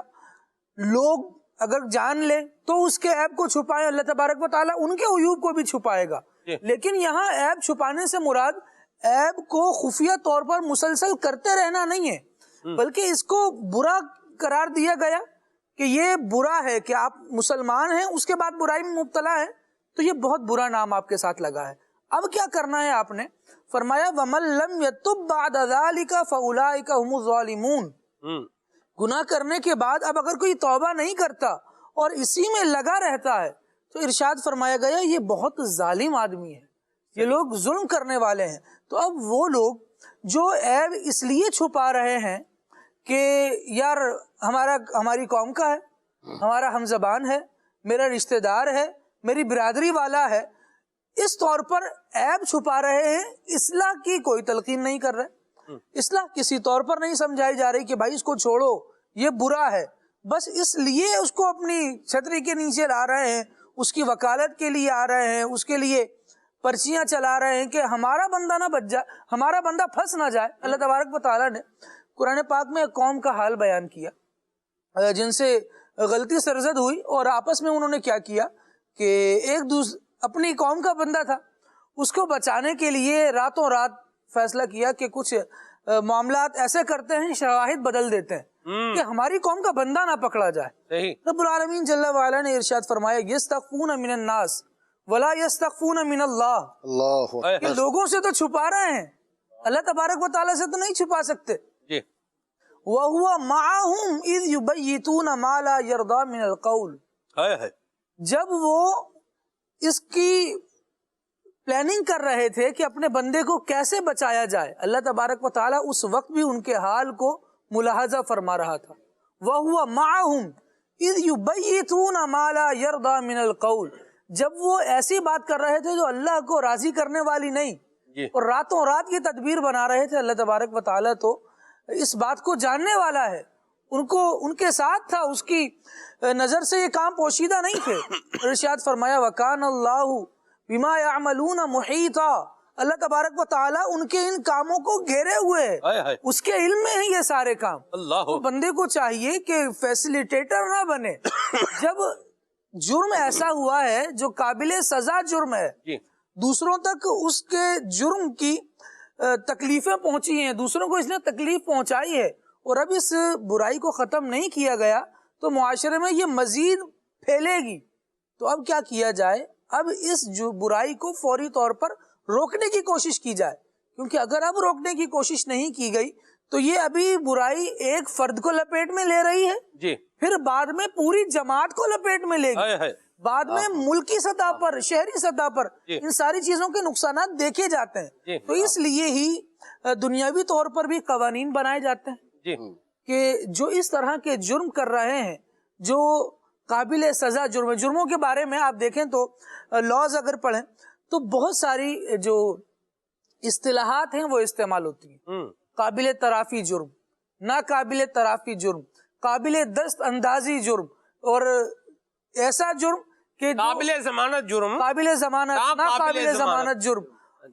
لوگ اگر جان لے تو اس کے عیب کو چھپائے، اللہ تبارک و تعالی ان کے عیوب کو بھی چھپائے گا. لیکن یہاں عیب چھپانے سے مراد عیب کو خفیہ طور پر مسلسل کرتے رہنا نہیں ہے، بلکہ اس کو برا قرار دیا گیا کہ یہ برا ہے کہ آپ مسلمان ہیں اس کے بعد برائی میں مبتلا ہے، تو یہ بہت برا نام آپ کے ساتھ لگا ہے. اب کیا کرنا ہے آپ نے؟ فرمایا وَمَن لَّمْ يَتُبْ بَعْدَ ذَلِكَ فَأُولَٰئِكَ هُمُ الظَّالِمُونَ. گناہ کرنے کے بعد اب اگر کوئی توبہ نہیں کرتا اور اسی میں لگا رہتا ہے تو ارشاد فرمایا گیا یہ بہت ظالم آدمی ہے، یہ لوگ ظلم کرنے والے ہیں. تو اب وہ لوگ جو عیب اس لیے چھپا رہے ہیں کہ یار ہماری قوم کا ہے، ہمارا ہم زبان ہے، میرا رشتہ دار ہے، میری برادری والا ہے، اس طور پر عیب چھپا رہے ہیں، اصلاح کی کوئی تلقین نہیں کر رہے. اصلاح کسی طور پر نہیں سمجھائی جا رہی کہ بھائی اس کو چھوڑو یہ برا ہے، بس اس لیے اس کو اپنی چھتری کے نیچے لا رہے ہیں، اس کی وکالت کے لیے آ رہے ہیں، اس کے لیے پرچیاں چلا رہے ہیں کہ ہمارا بندہ نہ بچ جائے، ہمارا بندہ پھنس نہ جائے. اللہ تبارک و تعالیٰ نے قرآن پاک میں ایک قوم کا حال بیان کیا جن سے غلطی سرزد ہوئی، اور آپس میں انہوں نے کیا کیا کہ اپنی قوم کا بندہ تھا، اس کو بچانے کے لیے راتوں رات فیصلہ کیا کہ کچھ معاملات ایسے کرتے ہیں، شواہد بدل دیتے ہیں کہ ہماری قوم کا بندہ نہ پکڑا جائے. رب العالمین جل وعلا نے ارشاد فرمایا یستخفون من الناس ولا یستخفون من اللہ. کہ لوگوں سے تو چھپا رہے ہیں، اللہ تبارک و تعالیٰ سے تو نہیں چھپا سکتے. وَهُوَ مَعَهُمْ إِذْ يُبَيِّتُونَ مَا لَا يَرْضَى مِنَ الْقَوْلِ. جب وہ اس کی پلاننگ کر رہے تھے کہ اپنے بندے کو کیسے بچایا جائے، اللہ تبارک و تعالیٰ اس وقت بھی ان کے حال کو ملاحظہ فرما رہا تھا. وَهُوَ مَعَهُمْ إِذْ يُبَيِّتُونَ مَا لَا يَرْضَى مِنَ الْقَوْلِ. جب وہ ایسی بات کر رہے تھے جو اللہ کو راضی کرنے والی نہیں، اور راتوں رات یہ تدبیر بنا رہے تھے، اللہ تبارک و تعالیٰ تو اس بات کو جاننے والا ہے، ان کے ساتھ تھا، اس کی نظر سے یہ کام پوشیدہ نہیں تھے. ارشاد فرمایا وَكَانَ اللَّهُ بِمَا يَعْمَلُونَ مُحِيطًا. اللہ تبارک و تعالیٰ ان کے ان کاموں کو گھیرے ہوئے ہے، اس کے علم میں ہیں یہ سارے کام. تو بندے کو چاہیے کہ فیسیلیٹیٹر نہ بنے. جب جرم ایسا ہوا ہے جو قابل سزا جرم ہے، دوسروں تک اس کے جرم کی تکلیفیں پہنچی ہیں، دوسروں کو اس نے تکلیف پہنچائی ہے، اور اب اس برائی کو ختم نہیں کیا گیا تو معاشرے میں یہ مزید پھیلے گی. تو اب کیا کیا جائے؟ اب اس برائی کو فوری طور پر روکنے کی کوشش کی جائے، کیونکہ اگر اب روکنے کی کوشش نہیں کی گئی تو یہ ابھی برائی ایک فرد کو لپیٹ میں لے رہی ہے، پھر بعد میں پوری جماعت کو لپیٹ میں لے گی، بعد میں ملکی سطح پر، شہری سطح پر ان ساری چیزوں کے نقصانات دیکھے جاتے ہیں. تو اس لیے ہی دنیاوی طور پر بھی قوانین بنائے جاتے ہیں کہ جو اس طرح کے جرم کر رہے ہیں، جو قابل سزا جرموں کے بارے میں آپ دیکھیں تو لاز اگر پڑھیں تو بہت ساری جو اصطلاحات ہیں وہ استعمال ہوتی ہیں. قابل ترافی جرم، ناقابل ترافی جرم، قابل دست اندازی جرم، اور ایسا جرم کہ قابل ضمانت جرم، قابل ضمانت، ناقابل ضمانت جرم،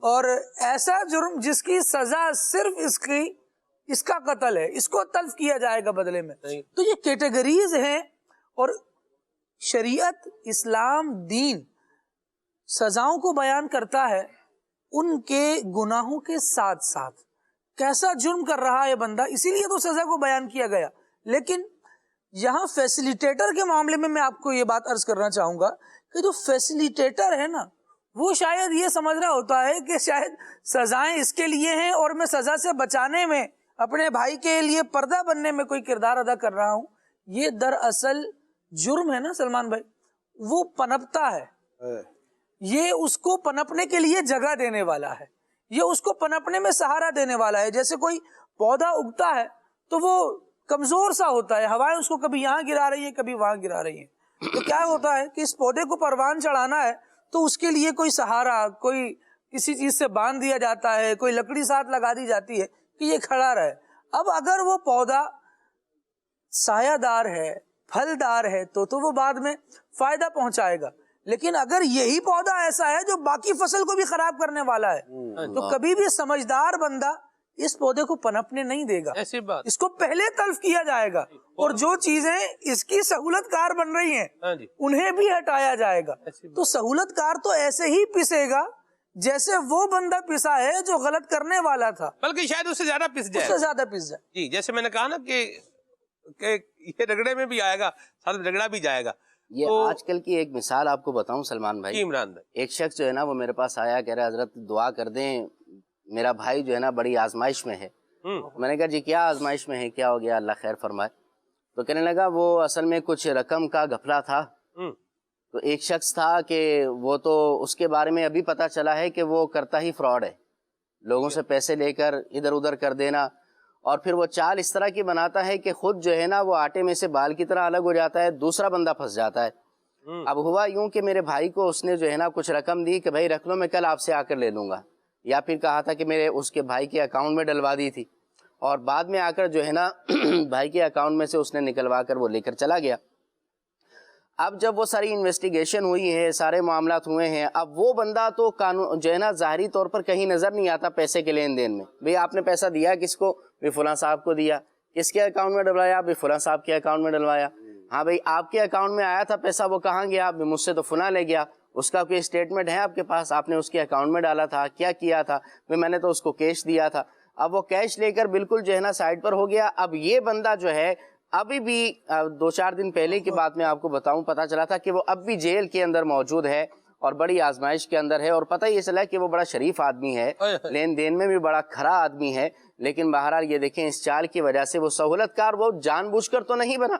اور ایسا جرم جس کی سزا صرف اس کا قتل ہے، اس کو تلف کیا جائے گا بدلے میں. تو یہ کیٹیگریز ہیں، اور شریعت، اسلام، دین سزاؤں کو بیان کرتا ہے ان کے گناہوں کے ساتھ ساتھ. کیسا جرم کر رہا ہے بندہ، اسی لیے تو سزا کو بیان کیا گیا. لیکن یہاں فیسیلیٹیٹر کے معاملے میں آپ کو یہ بات عرض کرنا چاہوں گا کہ جو فیسیلیٹیٹر ہے نا، وہ شاید یہ سمجھ رہا ہوتا ہے کہ شاید سزائیں اس کے لیے ہیں اور میں سزا سے بچانے میں اپنے بھائی کے لیے پردہ بننے میں کوئی کردار ادا کر رہا ہوں، یہ دراصل جرم ہے نا سلمان بھائی، وہ پنپتا ہے، یہ اس کو پنپنے کے لیے جگہ دینے والا ہے، یہ اس کو پنپنے میں سہارا دینے والا ہے. جیسے کوئی پودا اگتا ہے تو وہ کمزور سا ہوتا ہے، ہوائیں اس کو کبھی یہاں گرا رہی ہیں کبھی وہاں گرا رہی ہیں، تو کیا ہوتا ہے کہ اس پودے کو پروان چڑھانا ہے تو اس کے لیے کوئی سہارا، کوئی کسی چیز سے باندھ دیا جاتا ہے، کوئی لکڑی ساتھ لگا دی جاتی ہے کہ یہ کھڑا رہے. اب اگر وہ پودا سایہ دار ہے، پھلدار ہے تو وہ بعد میں فائدہ پہنچائے گا، لیکن اگر یہی پودا ایسا ہے جو باقی فصل کو بھی خراب کرنے والا ہے تو کبھی بھی سمجھدار بندہ اس پودے کو پنپنے نہیں دے گا، ایسی بات، اس کو پہلے تلف کیا جائے گا، اور جو چیزیں اس کی سہولت کار بن رہی ہیں انہیں بھی ہٹایا جائے گا. تو سہولت کار تو ایسے ہی پسے گا جیسے وہ بندہ پسا ہے جو غلط کرنے والا تھا، بلکہ شاید اس سے زیادہ پس جائے، اس سے زیادہ پس جائے. جی جیسے میں نے کہا نا کہ یہ رگڑے میں بھی آئے گا، ساتھ میں رگڑا بھی جائے گا. یہ آج کل کی ایک مثال آپ کو بتاؤں سلمان بھائی، عمران بھائی، ایک شخص جو ہے نا وہ میرے پاس آیا، کہہ رہا حضرت دعا کر دیں، میرا بھائی جو ہے نا بڑی آزمائش میں ہے. میں نے کہا جی کیا آزمائش میں ہے، کیا ہو گیا، اللہ خیر فرمائے. تو کہنے لگا وہ اصل میں کچھ رقم کا گھپلہ تھا. تو ایک شخص تھا کہ وہ تو اس کے بارے میں ابھی پتا چلا ہے کہ وہ کرتا ہی فراڈ ہے، لوگوں سے پیسے لے کر ادھر ادھر کر دینا، اور پھر وہ چال اس طرح کی بناتا ہے کہ خود جو ہے نا وہ آٹے میں سے بال کی طرح الگ ہو جاتا ہے، دوسرا بندہ پھنس جاتا ہے. اب ہوا یوں کہ میرے بھائی کو اس نے جو ہے نا کچھ رقم دی کہ بھائی رکھ لو، میں کل آپ سے آ کر لے لوں گا، یا پھر کہا تھا کہ میرے اس کے بھائی کے اکاؤنٹ میں ڈلوا دی تھی، اور بعد میں آ کر جو ہے نا بھائی کے اکاؤنٹ میں سے اس نے نکلوا کر وہ لے کر چلا گیا. اب جب وہ ساری انویسٹیگیشن ہوئی ہے، سارے معاملات ہوئے ہیں، اب وہ بندہ تو قانون جو ہے نا ظاہری طور پر کہیں نظر نہیں آتا پیسے کے لین دین میں. بھئی آپ نے پیسہ دیا کس کو؟ بھی فلاں صاحب کو دیا. کس کے اکاؤنٹ میں ڈلوایا؟ بھی فلاں صاحب کے اکاؤنٹ میں ڈلوایا. ہاں بھئی آپ کے اکاؤنٹ میں آیا تھا پیسہ، وہ کہاں گیا؟ بھی مجھ سے تو فلاں لے گیا. اس کا کوئی اسٹیٹمنٹ ہے آپ کے پاس؟ آپ نے اس کے اکاؤنٹ میں ڈالا تھا، کیا کیا تھا؟ میں نے تو اس کو کیش دیا تھا. اب وہ کیش لے کر بالکل جو ہے نا سائڈ پر ہو گیا. اب یہ بندہ جو ہے ابھی بھی 2-4 دن پہلے کی بات میں آپ کو بتاؤں، پتا چلا تھا کہ وہ اب بھی جیل کے اندر موجود ہے اور بڑی آزمائش کے اندر ہے. اور پتہ یہ چلا کہ وہ بڑا شریف آدمی ہے، لین دین میں بھی بڑا کھرا آدمی ہے، لیکن بہرحال یہ دیکھیں اس چال کی وجہ سے وہ سہولت کار وہ جان بوجھ کر تو نہیں بنا،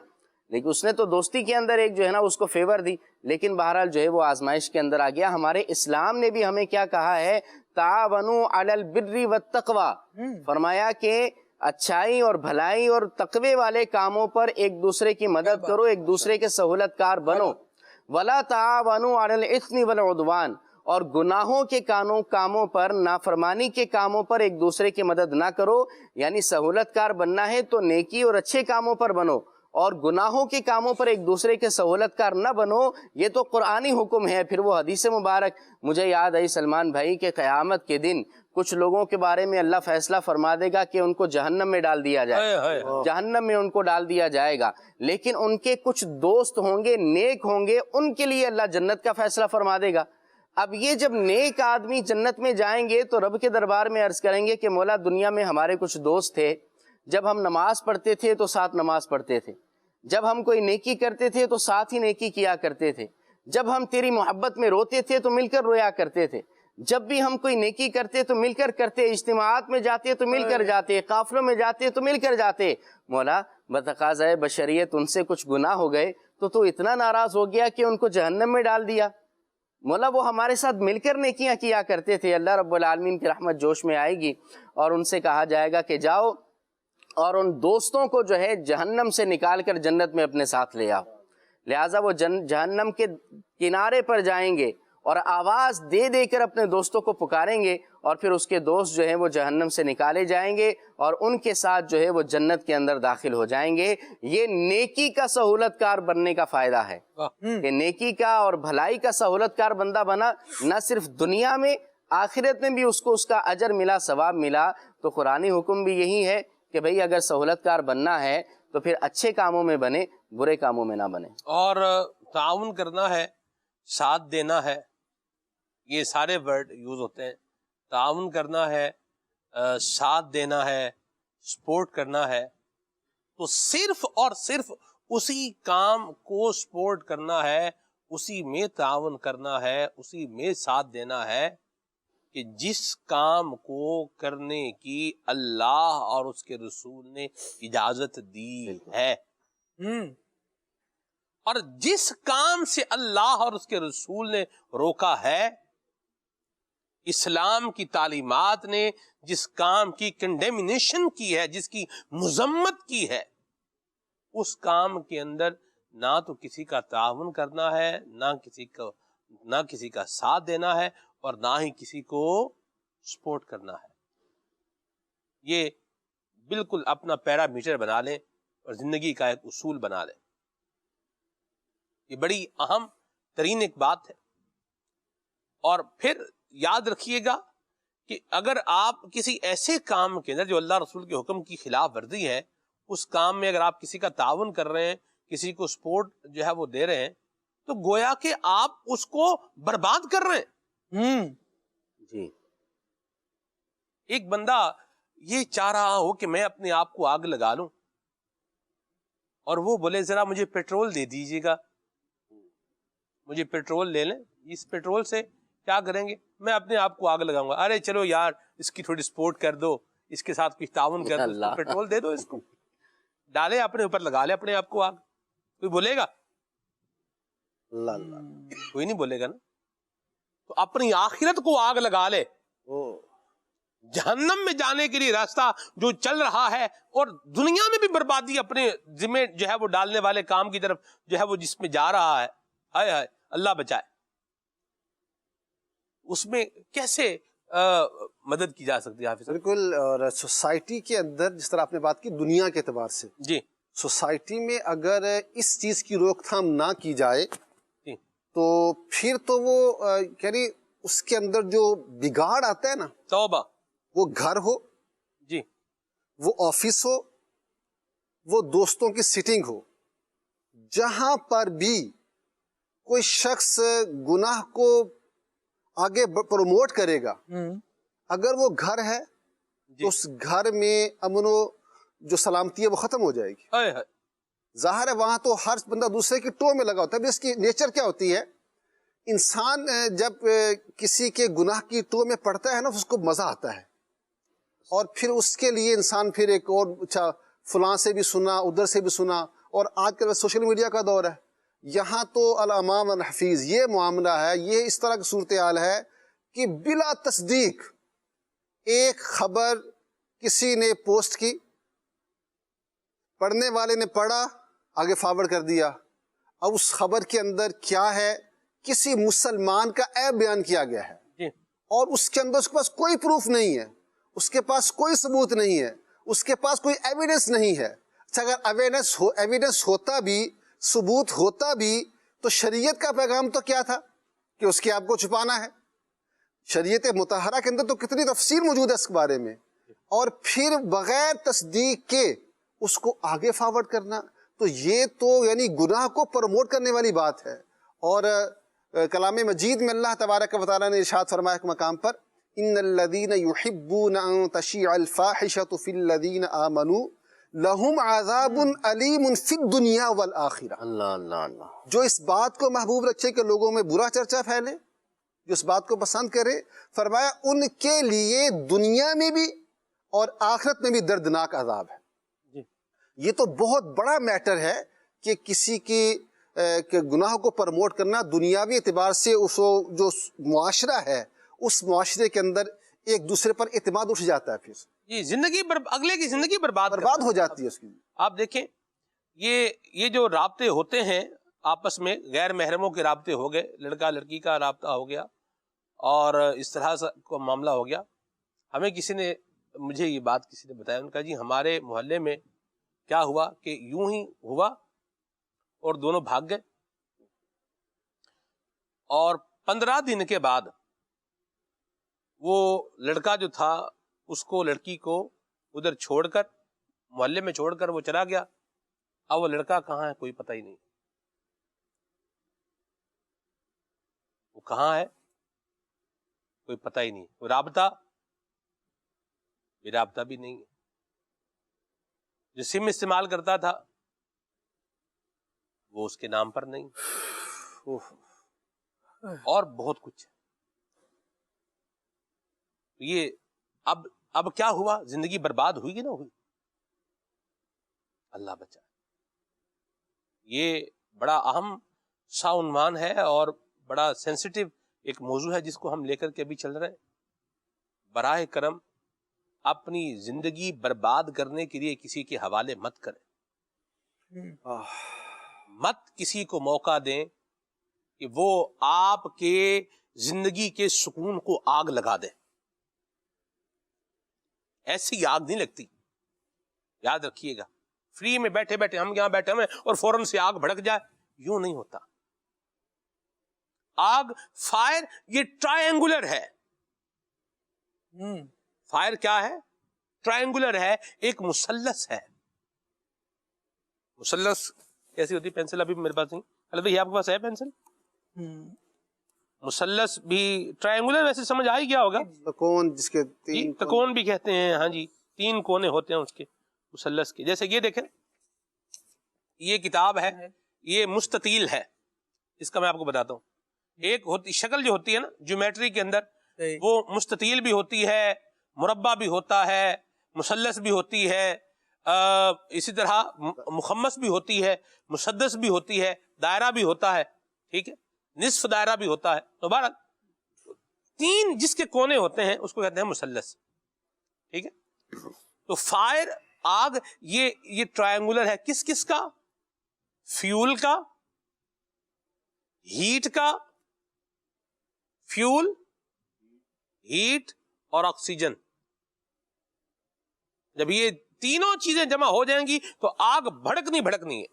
لیکن اس نے تو دوستی کے اندر ایک جو ہے نا اس کو فیور دی، لیکن بہرحال جو ہے وہ آزمائش کے اندر آ گیا. ہمارے اسلام نے بھی ہمیں کیا کہا ہے؟ تعاونوا علی البر والتقوی، فرمایا کہ اچھائی اور بھلائی اور تقوی والے کاموں پر ایک دوسرے کی مدد کرو، ایک دوسرے کے سہولت کار بنو. ولا تعاونوا علی الاثم والعدوان، اور گناہوں کے کاموں پر، نافرمانی کے کاموں پر ایک دوسرے کی مدد نہ کرو. یعنی سہولت کار بننا ہے تو نیکی اور اچھے کاموں پر بنو، اور گناہوں کے کاموں پر ایک دوسرے کے سہولت کار نہ بنو. یہ تو قرآنی حکم ہے. پھر وہ حدیث مبارک مجھے یاد آئی سلمان بھائی کہ قیامت کے دن کچھ لوگوں کے بارے میں اللہ فیصلہ فرما دے گا کہ ان کو جہنم میں ڈال دیا جائے، جہنم میں ان کو ڈال دیا جائے گا، لیکن ان کے کچھ دوست ہوں گے، نیک ہوں گے، ان کے لیے اللہ جنت کا فیصلہ فرما دے گا. اب یہ جب نیک آدمی جنت میں جائیں گے تو رب کے دربار میں عرض کریں گے کہ مولا دنیا میں ہمارے کچھ دوست تھے، جب ہم نماز پڑھتے تھے تو ساتھ نماز پڑھتے تھے، جب ہم کوئی نیکی کرتے تھے تو ساتھ ہی نیکی کیا کرتے تھے، جب ہم تیری محبت میں روتے تھے تو مل کر رویا کرتے تھے، جب بھی ہم کوئی نیکی کرتے تو مل کر کرتے، اجتماعات میں جاتے تو مل کر جاتے، قافلوں میں جاتے تو مل کر جاتے. مولا بتقاضۂ بشریت ان سے کچھ گناہ ہو گئے تو اتنا ناراض ہو گیا کہ ان کو جہنم میں ڈال دیا. مولا وہ ہمارے ساتھ مل کر نیکیاں کیا کرتے تھے. اللہ رب العالمین کی رحمت جوش میں آئے گی اور ان سے کہا جائے گا کہ جاؤ اور ان دوستوں کو جو ہے جہنم سے نکال کر جنت میں اپنے ساتھ لے آؤ. لہٰذا وہ جہنم کے کنارے پر جائیں گے اور آواز دے دے کر اپنے دوستوں کو پکاریں گے، اور پھر اس کے دوست جو ہیں وہ جہنم سے نکالے جائیں گے اور ان کے ساتھ جو ہے وہ جنت کے اندر داخل ہو جائیں گے. یہ نیکی کا سہولت کار بننے کا فائدہ ہے کہ نیکی کا اور بھلائی کا سہولت کار بندہ بنا، نہ صرف دنیا میں، آخرت میں بھی اس کو اس کا اجر ملا، ثواب ملا. تو قرآنی حکم بھی یہی ہے کہ بھئی اگر سہولت کار بننا ہے تو پھر اچھے کاموں میں بنے، برے کاموں میں نہ بنے. اور تعاون کرنا ہے، ساتھ دینا ہے، یہ سارے ورڈ یوز ہوتے ہیں. تعاون کرنا ہے، ساتھ دینا ہے، سپورٹ کرنا ہے، تو صرف اور صرف اسی کام کو سپورٹ کرنا ہے، اسی میں تعاون کرنا ہے، اسی میں ساتھ دینا ہے کہ جس کام کو کرنے کی اللہ اور اس کے رسول نے اجازت دی ہے اور جس کام سے اللہ اور اس کے رسول نے روکا ہے، اسلام کی تعلیمات نے جس کام کی کنڈیمنیشن کی ہے، جس کی مذمت کی ہے، اس کام کے اندر نہ تو کسی کا تعاون کرنا ہے، نہ کسی کا ساتھ دینا ہے، اور نہ ہی کسی کو سپورٹ کرنا ہے۔ یہ بالکل اپنا پیرامیٹر بنا لیں اور زندگی کا ایک اصول بنا لیں۔ یہ بڑی اہم ترین ایک بات ہے۔ اور پھر یاد رکھیے گا کہ اگر آپ کسی ایسے کام کے اندر جو اللہ رسول کے حکم کی خلاف ورزی ہے، اس کام میں اگر آپ کسی کا تعاون کر رہے ہیں، کسی کو سپورٹ جو ہے وہ دے رہے ہیں، تو گویا کہ آپ اس کو برباد کر رہے ہیں۔ جی، ایک بندہ یہ چاہ رہا ہو کہ میں اپنے آپ کو آگ لگا لوں، اور وہ بولے ذرا مجھے پیٹرول دے دیجیے گا، مجھے پیٹرول لے لیں، اس پیٹرول سے کیا کریں گے؟ میں اپنے آپ کو آگ لگاؤں گا۔ ارے چلو یار، اس کی تھوڑی سپورٹ کر دو، اس کے ساتھ کچھ تعاون کر دو، اس کو پیٹرول دے دو، اس کو ڈالے اپنے اوپر، لگا لے اپنے آپ کو آگ۔ کوئی بولے گا؟ کوئی نہیں بولے گا نا۔ تو اپنی آخرت کو آگ لگا لے، جہنم میں جانے کے لیے راستہ جو چل رہا ہے، اور دنیا میں بھی بربادی اپنے ذمہ جو ہے وہ ڈالنے والے کام کی طرف جو ہے وہ جس میں جا رہا ہے، ہائے ہائے اللہ بچائے، اس میں کیسے مدد کی جا سکتی ہے حافظ؟ بالکل۔ اور سوسائٹی کے اندر جس طرح آپ نے بات کی دنیا کے اعتبار سے، جی، سوسائٹی میں اگر اس چیز کی روک تھام نہ کی جائے جی، تو پھر تو وہ یعنی اس کے اندر جو بگاڑ آتا ہے نا، توبہ، وہ گھر ہو، جی، وہ آفس ہو، وہ دوستوں کی سیٹنگ ہو، جہاں پر بھی کوئی شخص گناہ کو آگے پروموٹ کرے گا، اگر وہ گھر ہے تو اس گھر میں امن و جو سلامتی ہے وہ ختم ہو جائے گی۔ ظاہر ہے وہاں تو ہر بندہ دوسرے کی ٹو میں لگا ہوتا ہے۔ اب اس کی نیچر کیا ہوتی ہے، انسان جب کسی کے گناہ کی ٹو میں پڑتا ہے نا، اس کو مزہ آتا ہے، اور پھر اس کے لیے انسان پھر ایک اور اچھا فلاں سے بھی سنا، ادھر سے بھی سنا، اور آج کل سوشل میڈیا کا دور ہے، یہاں تو الامام الحفیظ یہ معاملہ ہے، یہ اس طرح کی صورتحال ہے کہ بلا تصدیق ایک خبر کسی نے پوسٹ کی، پڑھنے والے نے پڑھا، آگے فارورڈ کر دیا، اب اس خبر کے اندر کیا ہے، کسی مسلمان کا عیب بیان کیا گیا ہے، اور اس کے اندر اس کے پاس کوئی پروف نہیں ہے، اس کے پاس کوئی ثبوت نہیں ہے، اس کے پاس کوئی ایویڈنس نہیں ہے۔ اچھا اگر ایویڈنس ہوتا بھی، ثبوت ہوتا بھی، تو شریعت کا پیغام تو کیا تھا کہ اس کے آپ کو چھپانا ہے۔ شریعت مطہرہ کے اندر تو کتنی تفصیل موجود ہے اس کے بارے میں، اور پھر بغیر تصدیق کے اس کو آگے فارورڈ کرنا، تو یہ تو یعنی گناہ کو پروموٹ کرنے والی بات ہے۔ اور کلام مجید میں اللہ تبارک و تعالیٰ نے ارشاد فرمایا ایک مقام پر، ان الذین یحبون ان تشیع الفاحشۃ فی الذین آمنوا لہم عذاب علیم فی الدنیا والآخرہ۔ اللہ اللہ اللہ، جو اس بات کو محبوب رکھے کہ لوگوں میں برا چرچا پھیلے، جو اس بات کو پسند کرے، فرمایا ان کے لیے دنیا میں بھی اور آخرت میں بھی دردناک عذاب ہے۔ یہ تو بہت بڑا میٹر ہے کہ کسی کی گناہ کو پروموٹ کرنا، دنیاوی اعتبار سے اس جو معاشرہ ہے اس معاشرے کے اندر ایک دوسرے پر اعتماد اٹھ جاتا ہے، پھر جی، زندگی اگلے کی زندگی برباد ہو جاتی ہے اس کی۔ آپ دیکھیں یہ جو رابطے ہوتے ہیں آپس میں، غیر محرموں کے رابطے ہو گئے، لڑکا لڑکی کا رابطہ ہو گیا، اور اس طرح کو معاملہ ہو گیا۔ ہمیں کسی نے، مجھے یہ بات کسی نے بتایا، ان کا جی ہمارے محلے میں کیا ہوا کہ یوں ہی ہوا اور دونوں بھاگ گئے، اور 15 دن کے بعد وہ لڑکا جو تھا اس کو، لڑکی کو ادھر چھوڑ کر، محلے میں چھوڑ کر وہ چلا گیا۔ اب وہ لڑکا کہاں ہے کوئی پتہ ہی نہیں، وہ کہاں ہے کوئی پتہ ہی نہیں، وہ رابطہ بھی نہیں ہے، جو سم استعمال کرتا تھا وہ اس کے نام پر نہیں، اور بہت کچھ ہے۔ یہ اب کیا ہوا؟ زندگی برباد ہوئی کہ نہ ہوئی؟ اللہ بچا. یہ بڑا اہم سا عنوان ہے اور بڑا سینسٹیو ایک موضوع ہے جس کو ہم لے کر کے ابھی چل رہے ہیں. براہ کرم اپنی زندگی برباد کرنے کے لیے کسی کے حوالے مت کریں. مت کسی کو موقع دیں کہ وہ آپ کے زندگی کے سکون کو آگ لگا دے. ایسی آگ نہیں لگتی، یاد رکھیے گا. فری میں بیٹھے بیٹھے ہم یہاں بیٹھے ہوئے اور فوراً سے آگ بھڑک جائے، یوں نہیں ہوتا. آگ، فائر یہ ٹرائی اینگولر ہے. فائر کیا ہے؟ ٹرائی اینگولر ہے، ایک مثلث ہے. مثلث کیسی ہوتی؟ پینسل ابھی میرے پاس نہیں. اللہ یہ آپ کے پاس ہے پینسل؟ مثلث بھی ٹرائی اینگولر ویسے سمجھ آ ہی گیا ہوگا. تکون جس کے تین تکون بھی کہتے ہیں. ہاں جی، 3 کونے ہوتے ہیں اس کے مثلث کے. جیسے یہ دیکھیں، یہ کتاب ہے، یہ مستطیل ہے. اس کا میں آپ کو بتاتا ہوں. ایک ہوتی شکل جو ہوتی ہے نا جیومیٹری کے اندر، وہ مستطیل بھی ہوتی ہے، مربع بھی ہوتا ہے، مثلث بھی ہوتی ہے، اسی طرح مخمس بھی ہوتی ہے، مسدس بھی ہوتی ہے، دائرہ بھی ہوتا ہے. ٹھیک ہے، نصف دائرہ بھی ہوتا ہے. تو بہرحال 3 جس کے کونے ہوتے ہیں اس کو کہتے ہیں مثلث. ٹھیک ہے. تو فائر، آگ، یہ ٹرائنگولر ہے. کس کس کا؟ فیول کا، ہیٹ کا. فیول، ہیٹ اور آکسیجن. جب یہ تینوں چیزیں جمع ہو جائیں گی تو آگ بھڑکنی ہے.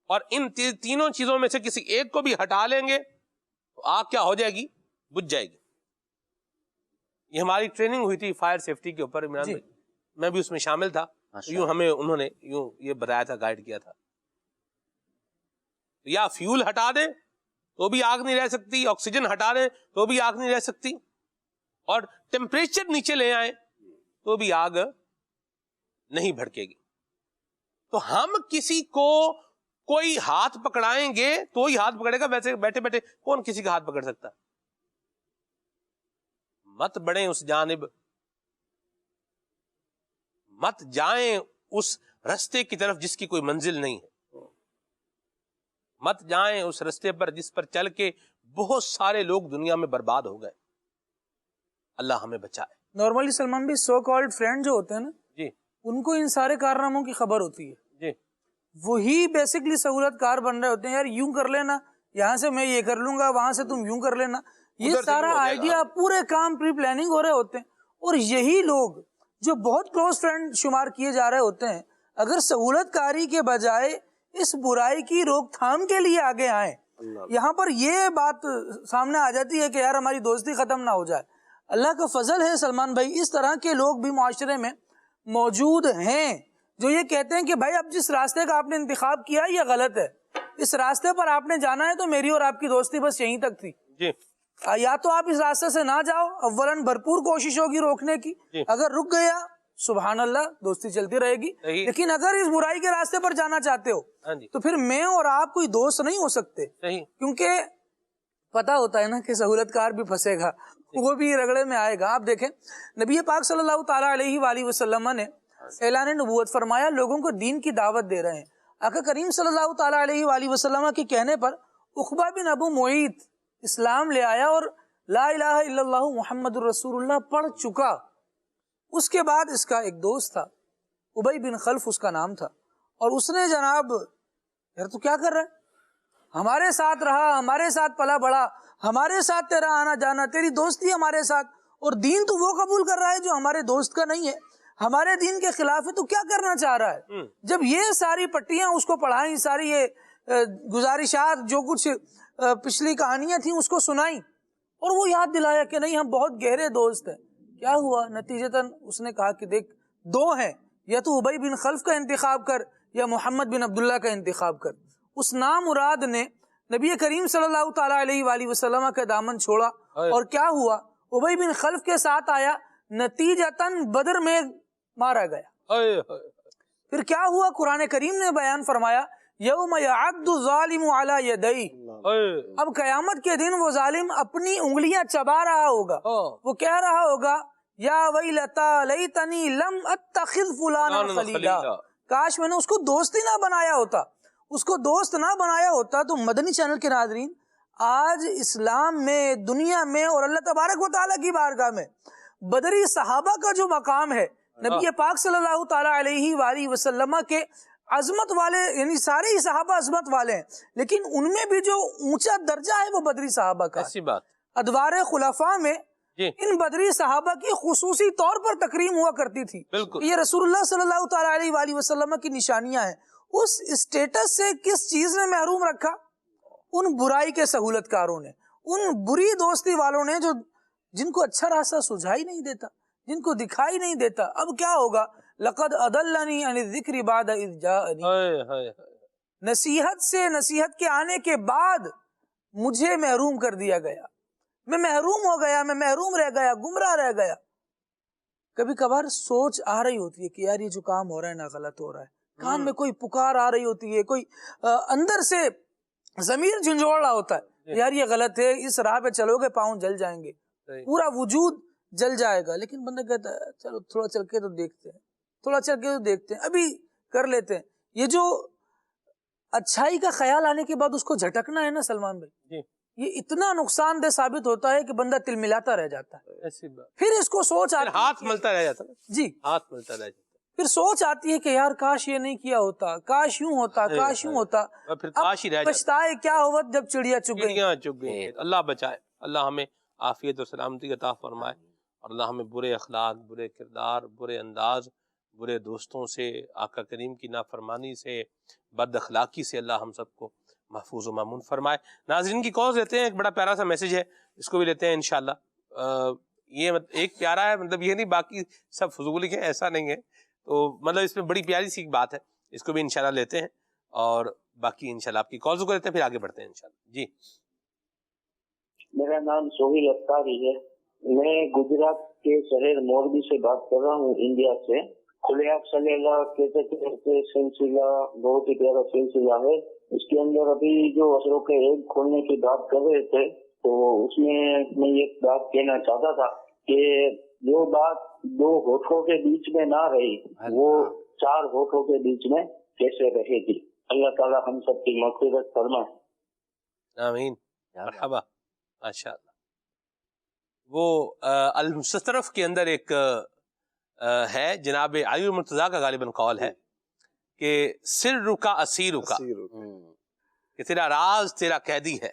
اور ان تینوں چیزوں میں سے کسی ایک کو بھی ہٹا لیں گے تو آگ کیا ہو جائے گی؟ بجھ جائے گی. یہ ہماری ٹریننگ ہوئی تھی فائر سیفٹی کے اوپر عمران بھائی، میں بھی اس میں شامل تھا. یوں ہمیں انہوں نے یوں یہ بتایا تھا، گائیڈ کیا تھا. یا فیول ہٹا دیں تو بھی آگ نہیں رہ سکتی، آکسیجن ہٹا دیں تو بھی آگ نہیں رہ سکتی، اور ٹیمپریچر نیچے لے آئیں تو بھی آگ نہیں بھڑکے گی. تو ہم کسی کو کوئی ہاتھ پکڑائیں گے تو ہی ہاتھ پکڑے گا. ویسے بیٹھے بیٹھے کون کسی کا ہاتھ پکڑ سکتا؟ مت بڑھیں اس جانب، مت جائیں اس رستے کی طرف جس کی کوئی منزل نہیں ہے. مت جائیں اس رستے پر جس پر چل کے بہت سارے لوگ دنیا میں برباد ہو گئے. اللہ ہمیں بچائے. نارملی سلمان بھی سو کالڈ فرینڈ جو ہوتے ہیں نا جی، ان کو ان سارے کارناموں کی خبر ہوتی ہے. جی، وہی بیسکلی سہولت کار بن رہے ہوتے ہیں. یار یوں کر لینا، یہاں سے میں یہ کر لوں گا، وہاں سے تم یوں کر لینا. یہ سارا آئیڈیا، پورے کام پری پلاننگ ہو رہے ہوتے ہیں. اور یہی لوگ جو بہت کلوز فرینڈ شمار کیے جا رہے ہوتے ہیں، اگر سہولت کاری کے بجائے اس برائی کی روک تھام کے لیے آگے آئیں، یہاں پر یہ بات سامنے آ جاتی ہے کہ یار ہماری دوستی ختم نہ ہو جائے. اللہ کا فضل ہے سلمان بھائی، اس طرح کے لوگ بھی معاشرے میں موجود ہیں جو یہ کہتے ہیں کہ بھائی اب جس راستے کا آپ نے انتخاب کیا یہ غلط ہے، اس راستے پر آپ نے جانا ہے تو میری اور آپ کی دوستی بس یہیں تک تھی. جی، یا تو آپ اس راستے سے نہ جاؤ، اولاً بھرپور کوشش ہوگی روکنے کی. اگر رک گیا سبحان اللہ، دوستی چلتی رہے گی. لیکن اگر اس برائی کے راستے پر جانا چاہتے ہو تو پھر میں اور آپ کوئی دوست نہیں ہو سکتے، کیونکہ پتا ہوتا ہے نا کہ سہولت کار بھی پھنسے گا، وہ بھی رگڑے میں آئے گا. آپ دیکھیں نبی پاک صلی اللہ تعالیٰ علیہ وآلہ وسلم نے اعلان نبوت فرمایا، لوگوں کو دین کی دعوت دے رہے ہیں. آقا کریم صلی اللہ تعالیٰ علیہ وآلہ وسلم کے کہنے پر عقبہ بن ابو معیط اسلام لے آیا اور لا الہ الا اللہ محمد الرسول اللہ پڑھ چکا. اس کے بعد اس کا ایک دوست تھا، ابی بن خلف اس کا نام تھا، اور اس نے جناب یار تو کیا کر رہا ہے، ہمارے ساتھ رہا، ہمارے ساتھ پلا بڑا، ہمارے ساتھ تیرا آنا جانا، تیری دوستی ہمارے ساتھ، اور دین تو وہ قبول کر رہا ہے جو ہمارے دوست کا نہیں ہے، ہمارے دین کے خلاف ہے، تو کیا کرنا چاہ رہا ہے. جب یہ ساری پٹیاں اس کو پڑھائیں، ساری یہ گزارشات جو کچھ پچھلی کہانیاں تھیں اس کو سنائیں، اور وہ یاد دلایا کہ نہیں ہم بہت گہرے دوست ہیں. کیا ہوا نتیجتاً اس نے کہا کہ دیکھ 2 ہیں، یا تو ابی بن خلف کا انتخاب کر یا محمد بن عبداللہ کا انتخاب کر. اس نامراد نے نبی کریم صلی اللہ تعالیٰ علیہ وآلہ وسلم کا دامن چھوڑا، اور کیا ہوا، ابی بن خلف کے ساتھ آیا، نتیجتاً بدر میں مارا گیا. پھر کیا ہوا، قرآن کریم نے بیان فرمایا یوم یعد الظالم علی یدیہ، اب قیامت کے دن وہ ظالم اپنی انگلیاں چبا رہا ہوگا، وہ کہہ رہا ہوگا یا ویلتا لیتنی لم اتخذ فلانا خلیلا، کاش میں نے اس کو دوست ہی نہ بنایا ہوتا، اس کو دوست نہ بنایا ہوتا۔ تو مدنی چینل کے ناظرین، آج اسلام میں، دنیا میں اور اللہ تبارک و تعالیٰ کی بارگاہ میں بدری صحابہ کا جو مقام ہے، نبی پاک صلی اللہ تعالیٰ علیہ وآلہ وسلم کے عظمت والے، یعنی سارے ہی صحابہ عظمت والے ہیں، لیکن ان میں بھی جو اونچا درجہ ہے وہ بدری صحابہ کا۔ ایسی بات ادوار خلفاء میں ان بدری صحابہ کی خصوصی طور پر تکریم ہوا کرتی تھی، بالکل، یہ رسول اللہ صلی اللہ تعالیٰ علیہ وآلہ وسلم کی نشانیاں ہیں۔ اس اسٹیٹس سے کس چیز نے محروم رکھا؟ ان برائی کے سہولت کاروں نے، ان بری دوستی والوں نے، جو جن کو اچھا راستہ سجھائی نہیں دیتا، جن کو دکھائی نہیں دیتا۔ اب کیا ہوگا؟ لقد اضلنی عن الذکر بعد اذ جاءنی، نصیحت سے، نصیحت کے آنے کے بعد مجھے محروم کر دیا گیا، میں محروم ہو گیا، میں محروم رہ گیا، گمراہ رہ گیا۔ کبھی کبھار سوچ آ رہی ہوتی ہے کہ یار یہ جو کام ہو رہا ہے نا غلط ہو رہا ہے، کان میں کوئی پکار آ رہی ہوتی ہے، کوئی اندر سے ضمیر جھنجھوڑ رہا ہوتا ہے، یار یہ غلط ہے، اس راہ پہ چلو گے پاؤں جل جائیں گے، پورا وجود جل جائے گا، لیکن بندہ کہتا ہے چلو تھوڑا چل کے تو دیکھتے ہیں، تھوڑا چل کے تو دیکھتے ہیں، ابھی کر لیتے ہیں۔ یہ جو اچھائی کا خیال آنے کے بعد اس کو جھٹکنا ہے نا سلمان بھائی، یہ اتنا نقصان دہ ثابت ہوتا ہے کہ بندہ تل ملاتا رہ جاتا ہے۔ ایسی بات، پھر اس کو سوچ آتی ہے، ہاتھ ملتا رہ جاتا ہے، جی ہاتھ ملتا رہ جاتا پھر سوچ آتی ہے کہ یار کاش یہ نہیں کیا ہوتا، کاش یوں ہوتا، کاش یوں ہوتا، اور پھر کاش ہی رہ اب جاتا، پچھتائے کیا ہوا جب چڑیا چگ گئی۔ چڑیاں چگ گئی۔ اللہ بچائے، اللہ ہمیں عافیت اور سلامتی عطا فرمائے، اور اللہ ہمیں برے اخلاق، برے کردار، برے انداز، برے دوستوں سے، آقا کریم کی نافرمانی سے، بد اخلاقی سے اللہ ہم سب کو محفوظ و مامون فرمائے۔ ناظرین کی کالز لیتے ہیں، ایک بڑا پیارا سا میسج ہے، اس کو بھی لیتے ہیں انشاءاللہ۔ یہ ایک پیارا ہے، مطلب یہ نہیں باقی سب فضول کے، ایسا نہیں ہے، تو مطلب اس میں بڑی پیاری سی بات ہے، اس کو بھی انشاءاللہ لیتے ہیں، اور باقی انشاءاللہ آپ کی کالز کو لیتے ہیں، پھر آگے بڑھتے ہیں انشاءاللہ۔ جی، میرا نام سہیل اختاری ہے، میں گجرات کے شہر موربی سے بات کر رہا ہوں، انڈیا سے۔ کھلے آپ صلی اللہ کہتے سلسلہ بہت ہی پیارا سلسلہ ہے، اس کے اندر ابھی جو اثروں کے عید کھولنے کی بات کر رہے تھے، تو اس میں ایک بات کہنا چاہتا تھا کہ جو بات دو ہوٹھوں کے بیچ میں نہ رہی، وہ چار ہوٹھوں کے بیچ میں کیسے رہے گی؟ اللہ تعالیٰ ہم سب کی مغفرت فرمائے، آمین، مرحبا، ماشاءاللہ۔ وہ المستطرف کے اندر ایک ہے، جناب علی المرتضیٰ کا غالباً قول ہے کہ سر کا اسیر کا، کہ تیرا راز تیرا قیدی ہے،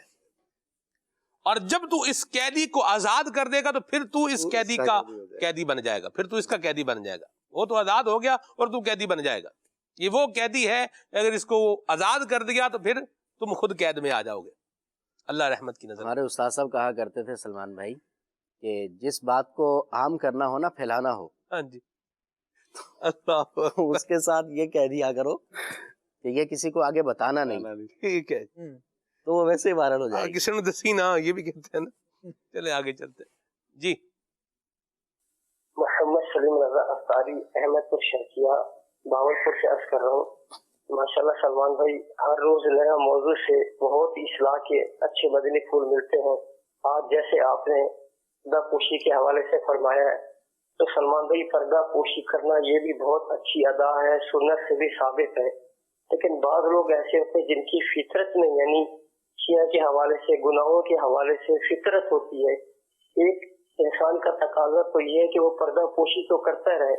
اور جب تو اس قیدی کو آزاد کر دے گا تو پھر تو اس قیدی کا قیدی بن جائے گا، پھر تو اس کا قیدی بن جائے گا۔ وہ تو آزاد ہو گیا اور تو قیدی بن جائے گا، یہ وہ قیدی ہے، اگر اس کو آزاد کر دیا تو پھر تم خود قید میں آ جاؤ گے، اللہ رحمت کی نظر۔ ہمارے استاد صاحب کہا کرتے تھے سلمان بھائی کہ جس بات کو عام کرنا ہو نا پھیلانا ہو، ہاں جی، اس کے ساتھ یہ کہہ دیا کرو کہ یہ کسی کو آگے بتانا نہیں، ٹھیک ہے، تو وہ ویسے ہی وائرل ہو جائے گی۔ کسی نے دسی نا، یہ بھی کہتے ہیں نا۔ چلے آگے چلتے ہیں۔ جی، محمد سلیم رضا افطاری، احمد پور شرقیہ، باولپور سے عرض کر رہا ہوں۔ ماشاءاللہ سلمان بھائی، ہر روز نیا موضوع سے بہت اصلاح کے اچھے مدنی پھول ملتے ہیں۔ آج جیسے آپ نے پردہ پوشی کے حوالے سے فرمایا ہے، تو سلمان بھائی پردہ پوشی کرنا یہ بھی بہت اچھی ادا ہے، سنت سے بھی ثابت ہے، لیکن بعض لوگ ایسے ہوتے ہیں جن کی فطرت میں، یعنی شیعہ کے حوالے سے، گناہوں کے حوالے سے فطرت ہوتی ہے۔ ایک انسان کا تقاضا تو یہ ہے کہ وہ پردہ پوشی تو کرتا رہے،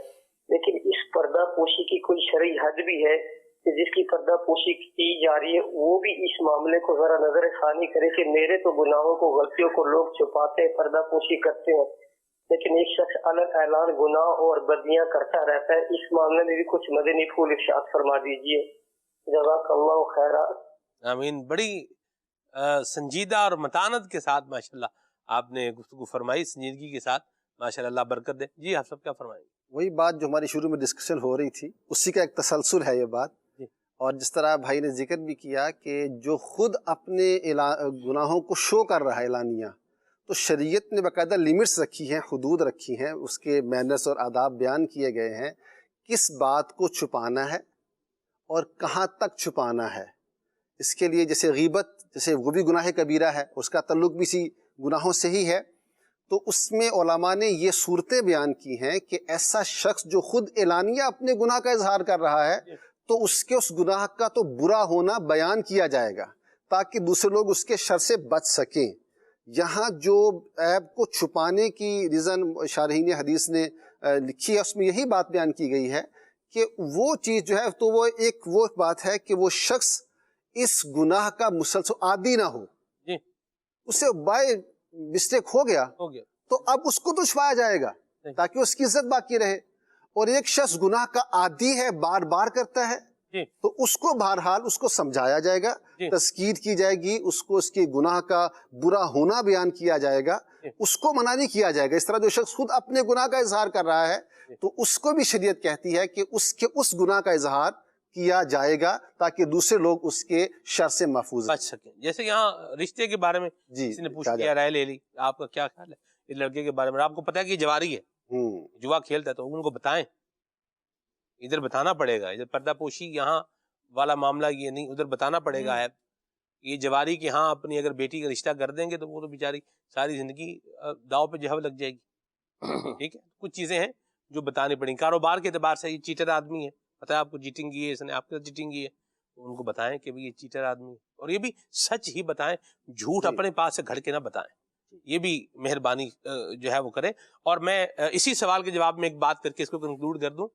لیکن اس پردہ پوشی کی کوئی شرعی حد بھی ہے کہ جس کی پردہ پوشی کی جا رہی ہے وہ بھی اس معاملے کو ذرا نظر ثانی کرے کہ میرے تو گناہوں کو، غلطیوں کو لوگ چھپاتے ہیں، پردہ پوشی کرتے ہیں، لیکن ایک شخص الگ اعلان گناہ اور بدیاں کرتا رہتا ہے۔ اس معاملے میں بھی کچھ مدنی پھول ارشاد فرما دیجیے، جزاک اللہ خیرا۔ آمین۔ بڑی سنجیدہ اور متانت کے ساتھ ماشاءاللہ آپ نے گفتگو فرمائی، سنجیدگی کے ساتھ، ماشاءاللہ، اللہ برکت دے۔ جی، آپ سب کیا فرمائیں گے؟ وہی بات جو ہماری شروع میں ڈسکشن ہو رہی تھی، اسی کا ایک تسلسل ہے یہ بات۔ اور جس طرح بھائی نے ذکر بھی کیا کہ جو خود اپنے گناہوں کو شو کر رہا ہے اعلانیہ، تو شریعت نے باقاعدہ لیمٹس رکھی ہیں، حدود رکھی ہیں، اس کے مینرز اور آداب بیان کیے گئے ہیں، کس بات کو چھپانا ہے اور کہاں تک چھپانا ہے۔ اس کے لیے جیسے غیبت، جیسے وہ بھی گناہ کبیرہ ہے، اس کا تعلق بھی اسی گناہوں سے ہی ہے، تو اس میں علماء نے یہ صورتیں بیان کی ہیں کہ ایسا شخص جو خود اعلانیہ اپنے گناہ کا اظہار کر رہا ہے تو اس کے اس گناہ کا تو برا ہونا بیان کیا جائے گا تاکہ دوسرے لوگ اس کے شر سے بچ سکیں۔ یہاں جو عیب کو چھپانے کی ریزن شارحین حدیث نے لکھی ہے اس میں یہی بات بیان کی گئی ہے کہ وہ چیز جو ہے تو وہ ایک وہ بات ہے کہ وہ شخص اس گناہ کا مسلسل عادی نہ ہو، اسے بائی مسٹیک ہو گیا تو اب اس کو تو چھپایا جائے گا تاکہ اس کی عزت باقی رہے، اور ایک شخص گناہ کا عادی ہے، بار بار کرتا ہے تو اس کو بہرحال اس کو سمجھایا جائے گا، تذکیر کی جائے گی، اس کو اس کے گناہ کا برا ہونا بیان کیا جائے گا، اس کو منع نہیں کیا جائے گا۔ اس طرح جو شخص خود اپنے گناہ کا اظہار کر رہا ہے تو اس کو بھی شریعت کہتی ہے کہ اس کے اس گناہ کا اظہار کیا جائے گا تاکہ دوسرے لوگ اس کے شر سے محفوظ بچ سکیں۔ جیسے یہاں رشتے کے بارے میں کسی نے پوچھ لیا، رائے لے لی، آپ کا کیا خیال ہے اس لڑکے کے بارے میں؟ آپ کو پتا ہے کہ یہ جواری ہے، جوا کھیلتا ہے، تو ان کو بتائیں، ادھر بتانا پڑے گا، ادھر پردہ پوشی یہاں والا معاملہ یہ نہیں، ادھر بتانا پڑے گا ہے یہ جواری کہ ہاں اپنی اگر بیٹی کا رشتہ کر دیں گے تو وہ تو بیچاری ساری زندگی داؤ پہ جہو لگ جائے گی۔ ٹھیک ہے، کچھ چیزیں ہیں جو بتانی پڑیں۔ کاروبار کے اعتبار سے یہ چیٹر آدمی ہے، پتہ ہے آپ کو چیٹنگ کی ہے، اس نے آپ کے ساتھ چیٹنگ کی ہے، تو ان کو بتائیں کہ یہ چیٹر آدمی ہے، اور یہ بھی سچ ہی بتائیں، جھوٹ اپنے پاس سے گھڑ کے نہ بتائیں، یہ بھی مہربانی جو ہے وہ کریں۔ اور میں اسی سوال کے جواب میں ایک بات کر کے اس کو کنکلوڈ کر دوں،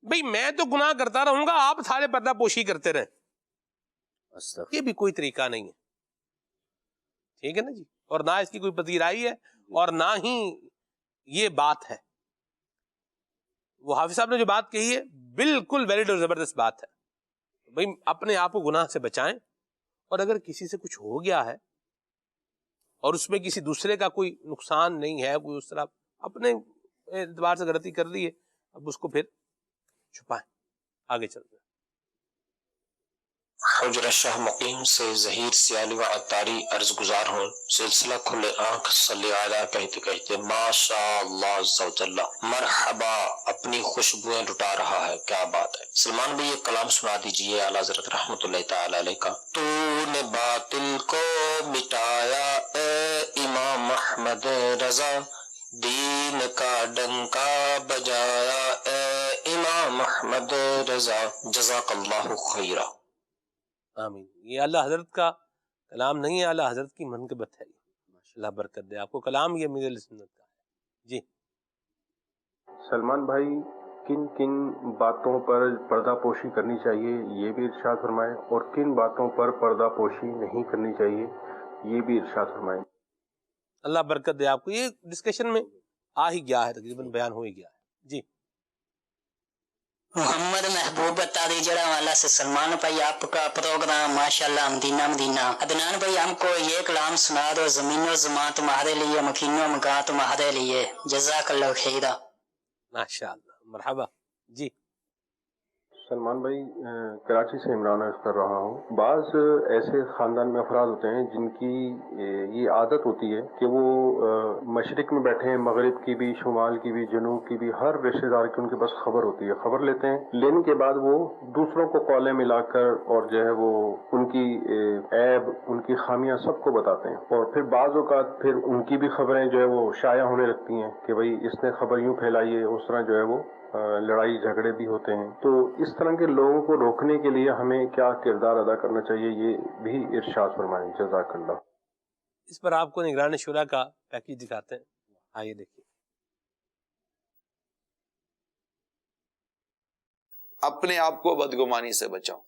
بھئی میں تو گناہ کرتا رہوں گا، آپ سارے پردہ پوشی کرتے رہیں، یہ بھی کوئی طریقہ نہیں ہے، ٹھیک ہے نا جی، اور نہ اس کی کوئی پذیرائی ہے اور نہ ہی یہ بات ہے۔ وہ حافظ صاحب نے جو بات کہی ہے بالکل ویلڈ اور زبردست بات ہے، بھئی اپنے آپ کو گناہ سے بچائیں، اور اگر کسی سے کچھ ہو گیا ہے اور اس میں کسی دوسرے کا کوئی نقصان نہیں ہے، کوئی اس طرح اپنے اعتبار سے غلطی کر لی ہے، اب اس کو پھر چھپائیں، آگے چلتے ہیں۔ حجرہ شاہ مقیم سے ظہیر سیالی و عطاری عرض گزار ہوں، سلسلہ کھلے آنکھ صلی علیہ کہتے کہتے ماشاء اللہ عز و جل، مرحبا اپنی خوشبوئیں لٹا رہا ہے، کیا بات ہے۔ سلمان بھائی ایک کلام سنا دیجئے اعلیٰ حضرت رحمت اللہ تعالی علیہ کا۔ تو نے باطل کو مٹایا اے امام احمد رضا، دین کا ڈنکا بجایا اے امام احمد رضا، جزاک اللہ خیرہ۔ آمین۔ یہ اللہ حضرت کا کلام نہیں ہے، اللہ حضرت کی منقبت ہے، اللہ برکت دے آپ کو، کلام یہ امیر اہل سنت کا ہے۔ جی سلمان بھائی، کن کن باتوں پر پردہ پوشی کرنی چاہیے یہ بھی ارشاد فرمائیں، اور کن باتوں پر پردہ پوشی نہیں کرنی چاہیے یہ بھی ارشاد فرمائیں۔ اللہ برکت دے آپ کو، یہ ڈسکشن میں آ ہی گیا ہے، تقریباً بیان ہو ہی گیا ہے۔ جی محمد محبوب تاری جڑا والا سے سلمان بھائی، آپ کا پروگرام ماشاءاللہ مدینہ مدینہ۔ عدنان بھائی ہم کو یہ کلام سنا دو، زمین و زمان تمہارے لیے، مکین و مکان تمہارے لیے، جزاک اللہ خیرہ۔ ماشاءاللہ، مرحبا۔ جی سلمان بھائی، کراچی سے عمران عرض کر رہا ہوں۔ بعض ایسے خاندان میں افراد ہوتے ہیں جن کی یہ عادت ہوتی ہے کہ وہ مشرق میں بیٹھے ہیں، مغرب کی بھی، شمال کی بھی، جنوب کی بھی، ہر رشتہ دار کی ان کے پاس خبر ہوتی ہے، خبر لیتے ہیں، لینے کے بعد وہ دوسروں کو کالیں ملا کر اور جو ہے وہ ان کی عیب، ان کی خامیاں سب کو بتاتے ہیں، اور پھر بعض اوقات پھر ان کی بھی خبریں جو ہے وہ شائع ہونے لگتی ہیں کہ بھئی اس نے خبر یوں پھیلائی ہے، اس طرح جو ہے وہ لڑائی جھگڑے بھی ہوتے ہیں۔ تو اس طرح کے لوگوں کو روکنے کے لیے ہمیں کیا کردار ادا کرنا چاہیے یہ بھی ارشاد فرمائیں، جزاک اللہ۔ اس پر آپ کو نگران شورا کا پیکیج دکھاتے ہیں، آئیے دیکھیے۔ اپنے آپ کو بدگمانی سے بچاؤ،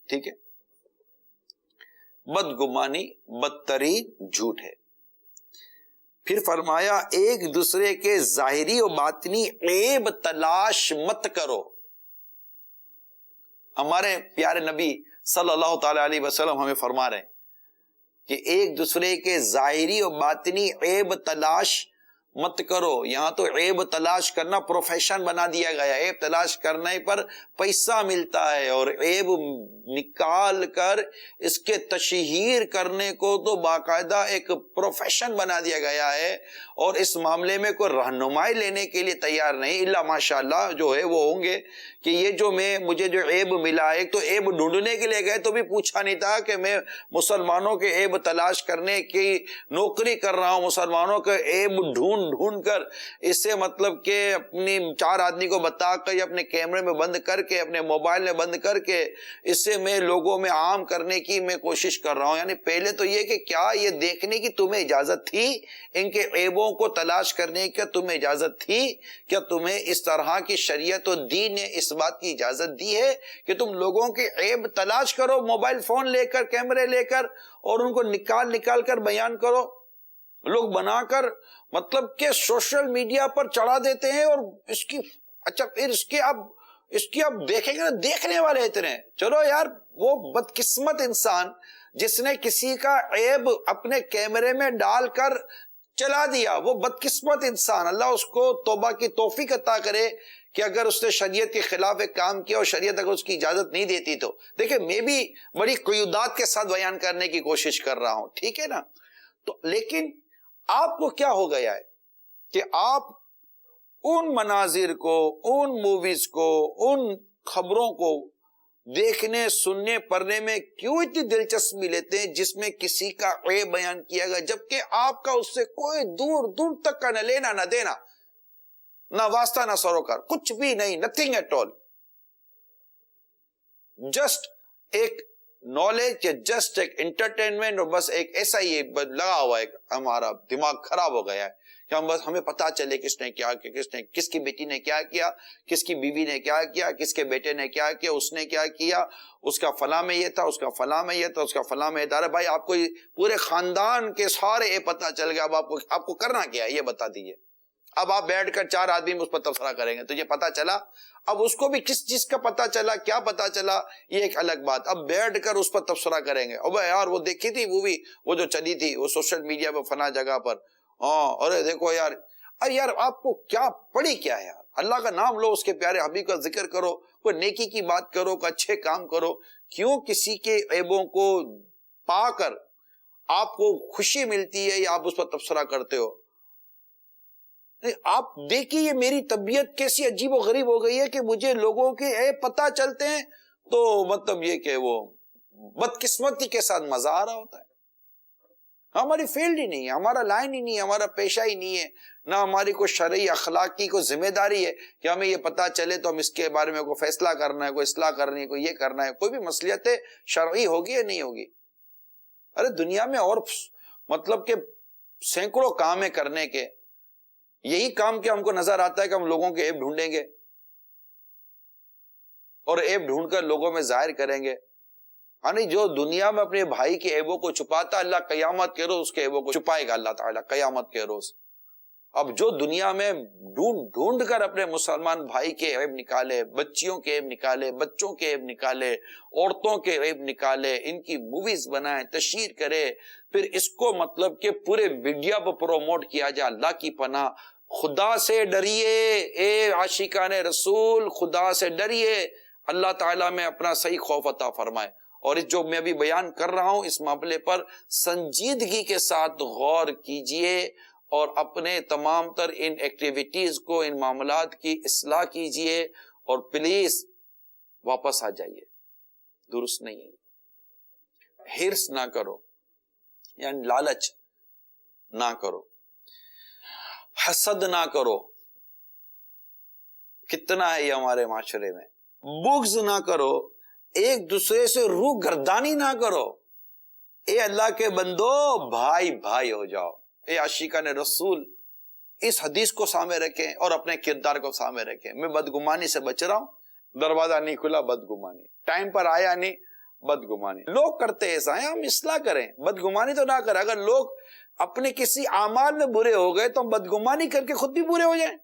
ٹھیک ہے؟ بدگمانی بدترین جھوٹ ہے۔ پھر فرمایا ایک دوسرے کے ظاہری و باطنی عیب تلاش مت کرو۔ ہمارے پیارے نبی صلی اللہ تعالی علیہ وسلم ہمیں فرما رہے ہیں کہ ایک دوسرے کے ظاہری و باطنی عیب تلاش مت کرو۔ یہاں تو عیب تلاش کرنا پروفیشن بنا دیا گیا، عیب تلاش کرنے پر پیسہ ملتا ہے، اور عیب نکال کر اس کے تشہیر کرنے کو تو باقاعدہ ایک پروفیشن بنا دیا گیا ہے، اور اس معاملے میں کوئی رہنمائی لینے کے لیے تیار نہیں، الا ماشاءاللہ جو ہے وہ ہوں گے کہ یہ جو مجھے جو عیب ملا، ایک تو عیب ڈھونڈنے کے لیے گئے تو بھی پوچھا نہیں تھا کہ میں مسلمانوں کے عیب تلاش کرنے کی نوکری کر رہا ہوں، مسلمانوں کے عیب ڈھونڈ کر اس سے مطلب کہ اپنی 4 آدمی کو بتا کر یا اپنے کیمرے میں بند کر کے، اپنے موبائل میں بند کر کے اس سے میں لوگوں میں عام کرنے کی میں کوشش کر رہا ہوں. یعنی پہلے تو یہ کہ کیا یہ دیکھنے کی تمہیں اجازت تھی، ان کے عیبوں کو تلاش کرنے کی تمہیں اجازت تھی؟ کیا تمہیں اس طرح کی شریعت و دین نے اس بات کی اجازت دی ہے کہ تم لوگوں کے عیب تلاش کرو موبائل فون لے کر، کیمرے لے کر، اور ان کو نکال کر بیان کرو؟ لوگ بنا کر مطلب کہ سوشل میڈیا پر چڑھا دیتے ہیں، اور اس کی اچھا پھر اس کی اب دیکھیں گے نا، دیکھنے والے اتنے. چلو یار، وہ بدقسمت انسان جس نے کسی کا عیب اپنے کیمرے میں ڈال کر چلا دیا، وہ بدقسمت انسان، اللہ اس کو توبہ کی توفیق عطا کرے کہ اگر اس نے شریعت کے خلاف ایک کام کیا اور شریعت اگر اس کی اجازت نہیں دیتی تو. دیکھیں میں بھی بڑی قیودات کے ساتھ بیان کرنے کی کوشش کر رہا ہوں، ٹھیک ہے نا؟ تو لیکن آپ کو کیا ہو گیا ہے کہ آپ ان مناظر کو، ان موویز کو، ان خبروں کو دیکھنے، سننے، پڑھنے میں کیوں اتنی دلچسپی لیتے ہیں جس میں کسی کا عیب بیان کیا گیا، جبکہ آپ کا اس سے کوئی دور تک کا نہ لینا نہ دینا، نہ واسطہ نہ سروکار، کچھ بھی نہیں، نتھنگ ایٹ آل. جسٹ ایک نالج یا جسٹ ایک انٹرٹینمنٹ، اور بس ایک ایسا ہی لگا ہوا ہے. ہمارا دماغ خراب ہو گیا ہے کہ ہم بس ہمیں پتا چلے کس نے کیا کیا، کس کی بیٹی نے کیا کیا، کس کی بیوی نے کیا کیا، کس کے بیٹے نے کیا کیا، اس نے کیا کیا، اس کا فلاں میں یہ تھا، اس کا فلاں میں یہ تھا، اس کا فلاں میں یہ تھا. بھائی آپ کو پورے خاندان کے سارے پتا چل گیا، اب آپ کو کرنا کیا ہے یہ بتا دیجئے. اب آپ بیٹھ کر 4 آدمی اس پر تبصرہ کریں گے تو یہ پتا چلا. اب اس کو بھی کس چیز کا پتا چلا، کیا پتا چلا، یہ ایک الگ بات. اب بیٹھ کر اس پر تبصرہ کریں گے، اب یار وہ دیکھی تھی مووی، وہ جو چلی تھی وہ سوشل میڈیا پہ فلاں جگہ پر، ارے دیکھو یار. یار آپ کو کیا پڑی کیا ہے یار؟ اللہ کا نام لو، اس کے پیارے حبیب کا ذکر کرو، کوئی نیکی کی بات کرو، کوئی اچھے کام کرو. کیوں کسی کے عیبوں کو پا کر آپ کو خوشی ملتی ہے یا آپ اس پر تبصرہ کرتے ہو؟ آپ دیکھیے یہ میری طبیعت کیسی عجیب و غریب ہو گئی ہے کہ مجھے لوگوں کے عیب پتہ چلتے ہیں تو مطلب یہ کہ وہ بدقسمتی کے ساتھ مزہ آ رہا ہوتا ہے. ہماری فیلڈ ہی نہیں ہے، ہمارا لائن ہی نہیں ہے، ہمارا پیشہ ہی نہیں ہے، نہ ہماری کوئی شرعی اخلاقی کوئی ذمہ داری ہے کہ ہمیں یہ پتا چلے تو ہم اس کے بارے میں کوئی فیصلہ کرنا ہے، کوئی اصلاح کرنی ہے، کوئی یہ کرنا ہے. کوئی بھی مصلحت شرعی ہوگی یا نہیں ہوگی؟ ارے دنیا میں اور مطلب کہ سینکڑوں کام ہے کرنے کے، یہی کام کہ ہم کو نظر آتا ہے کہ ہم لوگوں کے عیب ڈھونڈیں گے اور عیب ڈھونڈ کر لوگوں میں ظاہر کریں گے. یعنی جو دنیا میں اپنے بھائی کے عیبوں کو چھپاتا، اللہ قیامت کے روز اس کے عیبوں کو چھپائے گا اللہ تعالیٰ قیامت کے روز. اب جو دنیا میں ڈھونڈ کر اپنے مسلمان بھائی کے عیب نکالے، بچیوں کے عیب نکالے، بچوں کے عیب نکالے، عورتوں کے عیب نکالے، ان کی موویز بنائے، تشہیر کرے، پھر اس کو مطلب کہ پورے میڈیا پر پروموٹ کیا جائے. اللہ کی پناہ، خدا سے ڈریے اے عاشقان رسول، خدا سے ڈریے. اللہ تعالیٰ میں اپنا صحیح خوف عطا فرمائے. اور اس جو میں ابھی بیان کر رہا ہوں اس معاملے پر سنجیدگی کے ساتھ غور کیجئے اور اپنے تمام تر ان ایکٹیویٹیز کو، ان معاملات کی اصلاح کیجئے اور پلیز واپس آ جائیے. درست نہیں ہے. ہرس نہ کرو، یعنی لالچ نہ کرو، حسد نہ کرو. کتنا ہے یہ ہمارے معاشرے میں. بغض نہ کرو، ایک دوسرے سے روح گردانی نہ کرو. اے اللہ کے بندو، بھائی بھائی ہو جاؤ. اے عاشقان رسول، اس حدیث کو سامنے رکھیں اور اپنے کردار کو سامنے رکھیں. میں بدگمانی سے بچ رہا ہوں، دروازہ نہیں کھلا بدگمانی، ٹائم پر آیا نہیں بدگمانی. لوگ کرتے ایسا ہے، ہم اصلاح کریں، بدگمانی تو نہ کریں. اگر لوگ اپنے کسی اعمال میں برے ہو گئے تو ہم بدگمانی کر کے خود بھی برے ہو جائیں.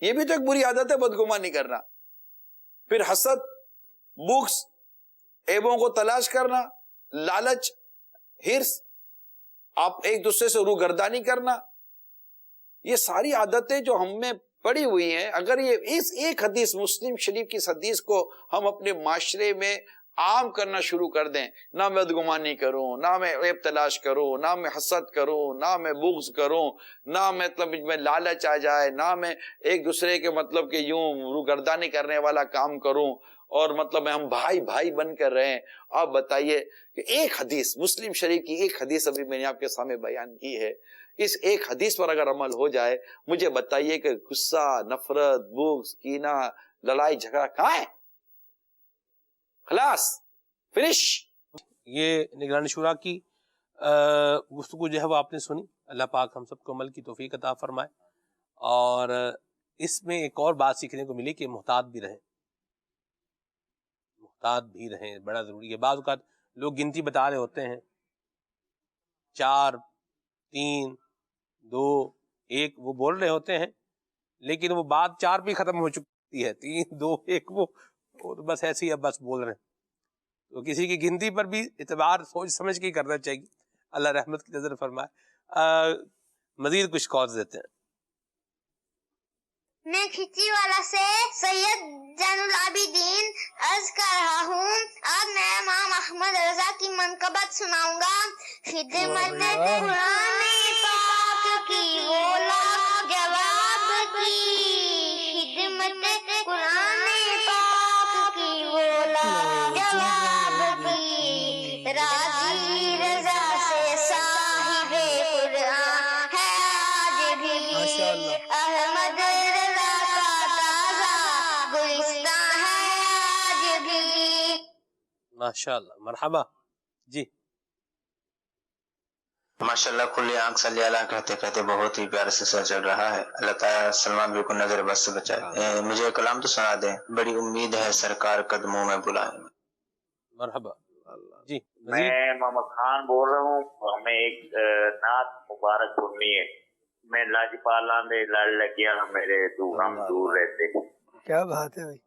یہ بھی تو ایک بری عادت ہے بدگمانی کرنا. پھر حسد، بغض، عیبوں کو تلاش کرنا، لالچ، ہرس، آپ ایک دوسرے سے روح گردانی کرنا، یہ ساری عادتیں جو ہم میں پڑی ہوئی ہیں، اگر یہ اس ایک حدیث مسلم شریف کی حدیث کو ہم اپنے معاشرے میں عام کرنا شروع کر دیں، نہ میں بدگمانی کروں، نہ میں عیب تلاش کروں، نہ میں حسد کروں، نہ میں بغض کروں، نہ مطلب میں لالچ آ جائے، نہ میں ایک دوسرے کے مطلب کہ یوں روگردانی کرنے والا کام کروں، اور مطلب ہم بھائی بھائی بن کر رہیں۔ آپ بتائیے کہ ایک حدیث مسلم شریف کی ایک حدیث ابھی میں نے آپ کے سامنے بیان کی ہے، اس ایک حدیث پر اگر عمل ہو جائے، مجھے بتائیے کہ غصہ، نفرت، بغض، کینہ، لڑائی جھگڑا کہاں ہے؟ خلاص فنش۔ یہ نگران شورا کی گفتگو جو ہے وہ آپ نے سنی، اللہ پاک ہم سب کو عمل کی توفیق عطا فرمائے، اور اس میں ایک اور بات سیکھنے کو ملی کہ محتاط بھی رہیں، محتاط بھی رہیں، بڑا ضروری ہے۔ بعض اوقات لوگ گنتی بتا رہے ہوتے ہیں 4 3 2 1 وہ بول رہے ہوتے ہیں، لیکن وہ بات 4 پہ ختم ہو چکی ہے، 3 2 1 وہ تو بس ایسے ہی اب بس بول رہے ہیں۔ تو کسی کی گنتی پر بھی اعتبار سوچ سمجھ کے ہی کرنا چاہیے، اللہ رحمت کی نظر فرمائے۔ مزید کچھ کالز دیتے ہیں۔ میں کھچی والا سے سید زین العابدین عرض کر رہا ہوں، آج میں امام احمد رضا کی منقبت سناؤں گا۔ خدمت قرآن پاک کی وہ لاجواب کی، خدمت قرآن پاک کی وہ لاجواب کی، راضی رضا سے صاحب قرآن ہے آج بھی، احمد ماشاءاللہ، مرحبا جی۔ ماشاءاللہ کھلی آنکھ صلی اللہ کہتے کہتے بہت ہی پیارا سلسلہ چل رہا ہے، اللہ تعالیٰ سلمان بھی کو نظر بس سے بچائے۔ مجھے کلام تو سنا دیں، بڑی امید ہے سرکار قدموں میں بلائیں۔ مرحبا جی۔ میں محمد خان بول رہا ہوں، ہمیں ایک نعت مبارک سننی ہے۔ میں لاجپالاں دے لڑ لگیا میرے ہم دور رہتے۔ کیا بات ہے بھائی،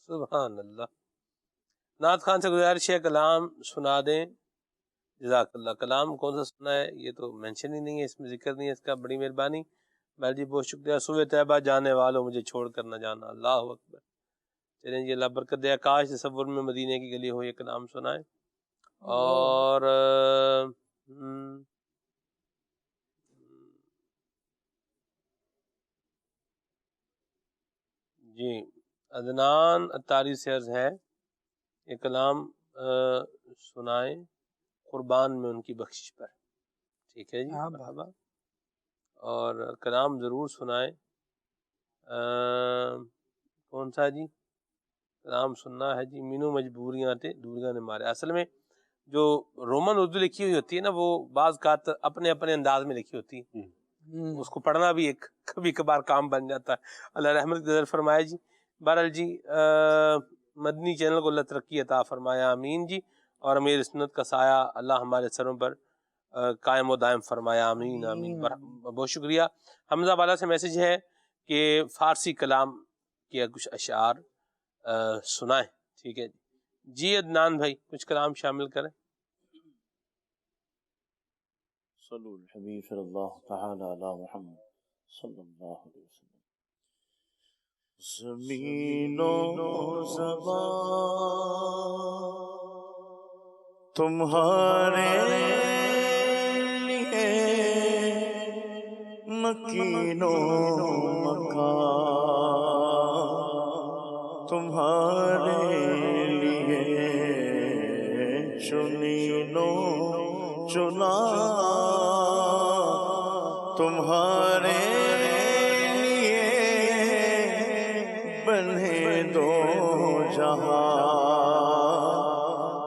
سبحان اللہ۔ نعت خان سے گزارش ہے کلام سنا دیں، جزاک اللہ۔ کلام کون سا سنا ہے یہ تو مینشن ہی نہیں ہے، اس میں ذکر نہیں ہے اس کا، بڑی مہربانی بھائی جی، بہت شکریہ۔ صبح طیبہ جانے والوں مجھے چھوڑ کر نہ جانا، اللہ اکبر۔ چلیں جی، اللہ برکت دے، کاش تصور میں مدینے کی گلی ہو، یہ کلام سنائیں۔ اور جی عدنان اتاری سے عرض ہے یہ کلام سنائیں قربان میں ان کی بخشش پر، ٹھیک ہے جی، مرحبا۔ اور کلام ضرور سنائیں۔ کون سا جی کلام سننا ہے جی؟ مینو مجبوریاں تے دوریاں نے مارے۔ اصل میں جو رومن اردو لکھی ہوئی ہوتی ہے نا، وہ بعض اوقات اپنے اپنے انداز میں لکھی ہوتی ہے، اس کو پڑھنا بھی ایک کبھی کبھار کام بن جاتا ہے، اللہ رحمت کی نظر فرمائے جی۔ بہرحال جی، مدنی چینل کو اللہ ترقی عطا فرمایا، آمین جی، اور امیر سنت کا سایہ اللہ ہمارے سروں پر قائم و دائم فرمایا، آمین آمین۔ بہت شکریہ۔ حمزہ والا سے میسج ہے کہ فارسی کلام کے کچھ اشعار سنائیں، ٹھیک ہے جی۔ عدنان بھائی کچھ کلام شامل کریں۔ صلو الحبیب صلی اللہ تعالی علی محمد صلی اللہ علیہ وسلم۔ زمین و زبان تمہارے لیے مکین و مکان تمہارے لیے چنین و چنا تمہارے لیے بنے دو جہاں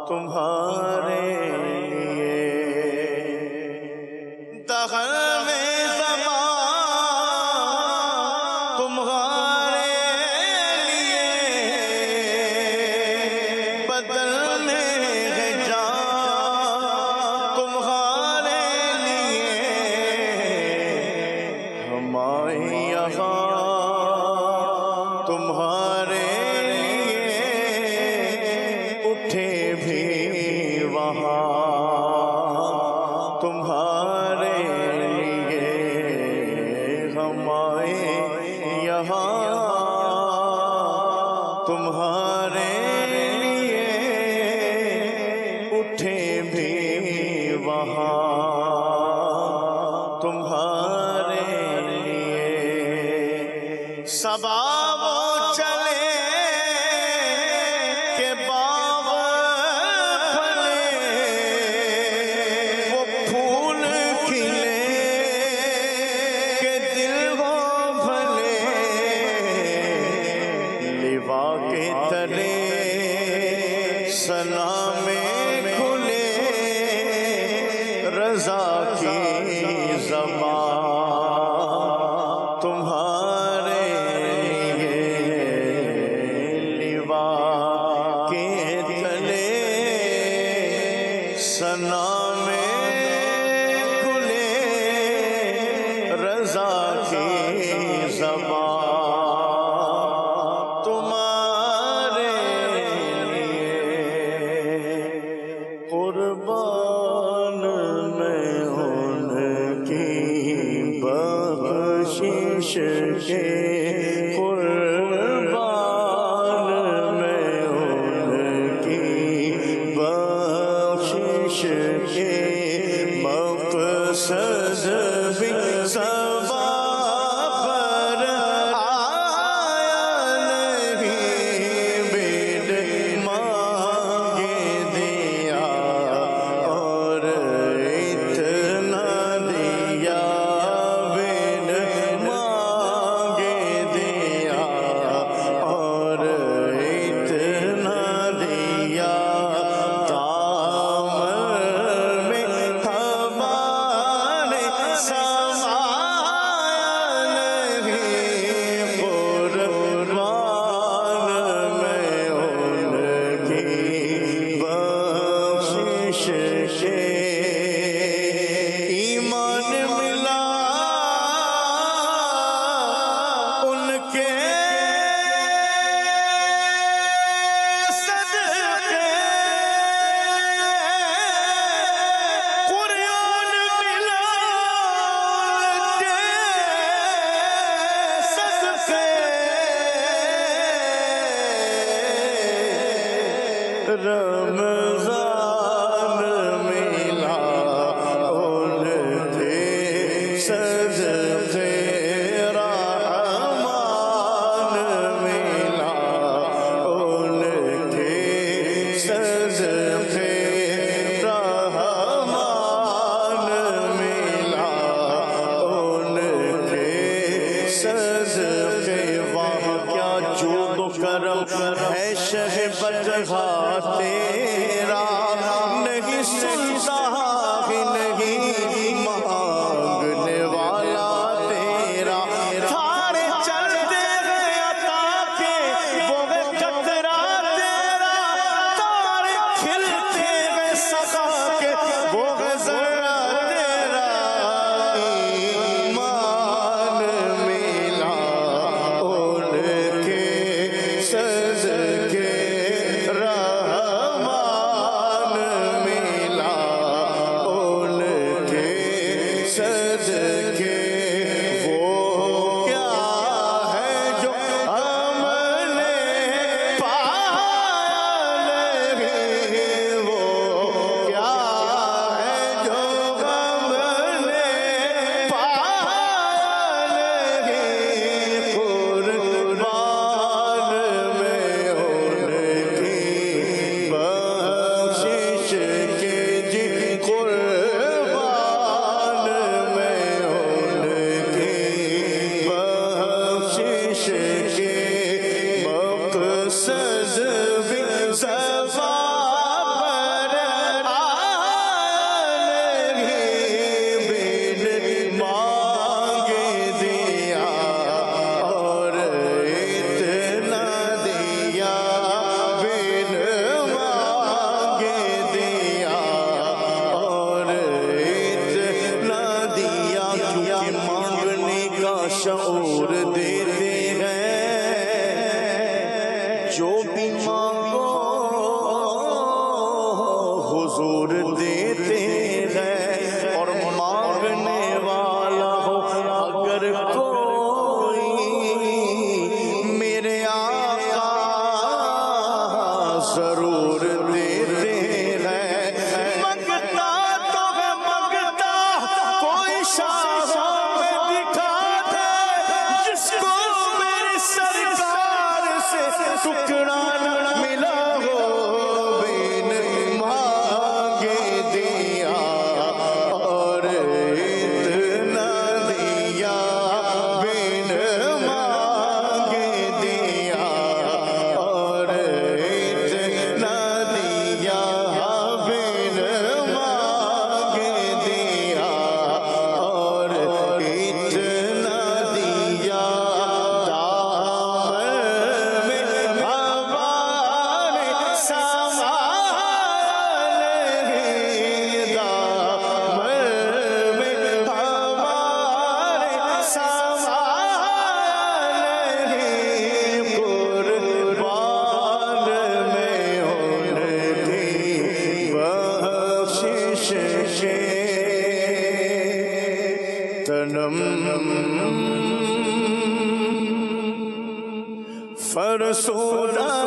تمہارے لیے دخل میں زمان تمہارے لیے بدل میں ہے جان تمہارے لیے ہمارے یہاں تمہارے لیے اٹھے بھی وہاں تمہارے لیے ہمارے یہاں تمہارے لیے تلے ثنا میں کھلے رضا کی زبان تمہارے لیوا کے تلے ثنا میں کھلے رضا کی زبان تمہارے قربان میں ان کی بخشش کے قربان میں ان کی بخشش کے مقصد بھی سوا پر آیا نہیں بن مانگے دیا اور اتنا دیا بن مانگے دیا اور اتنا دیا دامن میں ہمارے سمایا نہیں قربان میں ان کی بخشش کے ایمان ملا ان کے صدقے قرآن ملا ان کے صدقے رمضان ملا ان کے صدقے رحمان ملا ان کے صدقے رحمان ملا ان کے صدقے واہ کیا جود و کرم ہے شہ بدغا تیرا نہیں سنتا نہیں مانگنے والا تیرا تھارے چلتے گئے عطا کے وہ قطرہ تیرا تارے کھلتے گئے سخا کے وہ ذرہ تیرا ایمان ملا ان کے صدقے رحمان ملا ان کے صدقے وہ کیا ہے جو ہم نے پایا نہیں وہ کیا ہے جو ہم نے پایا نہیں قربان میں ان کی بخشش کے جی قربان میں ان کی بخشش کے مقصد بھی سوا پر آیا نہیں بن مانگے دیا اور اتنا دیا بن مانگے دیا اور اتنا دیا کیونکہ مانگنے کا شعور دیتے ہیں جو بھی مانگو حضور دیتے ہیں اور مانگنے والا ہو اگر کوئی میرے آقا ضرور دیتے ہیں منگتا تو ہے منگتا کوئی شاہوں میں دکھا دے جس کو میری سرکار سے ٹکڑا نہ ملا ہو بین مانگے دیا اور اتنا دیا بین مانگے دیا اور تنم فرسول جا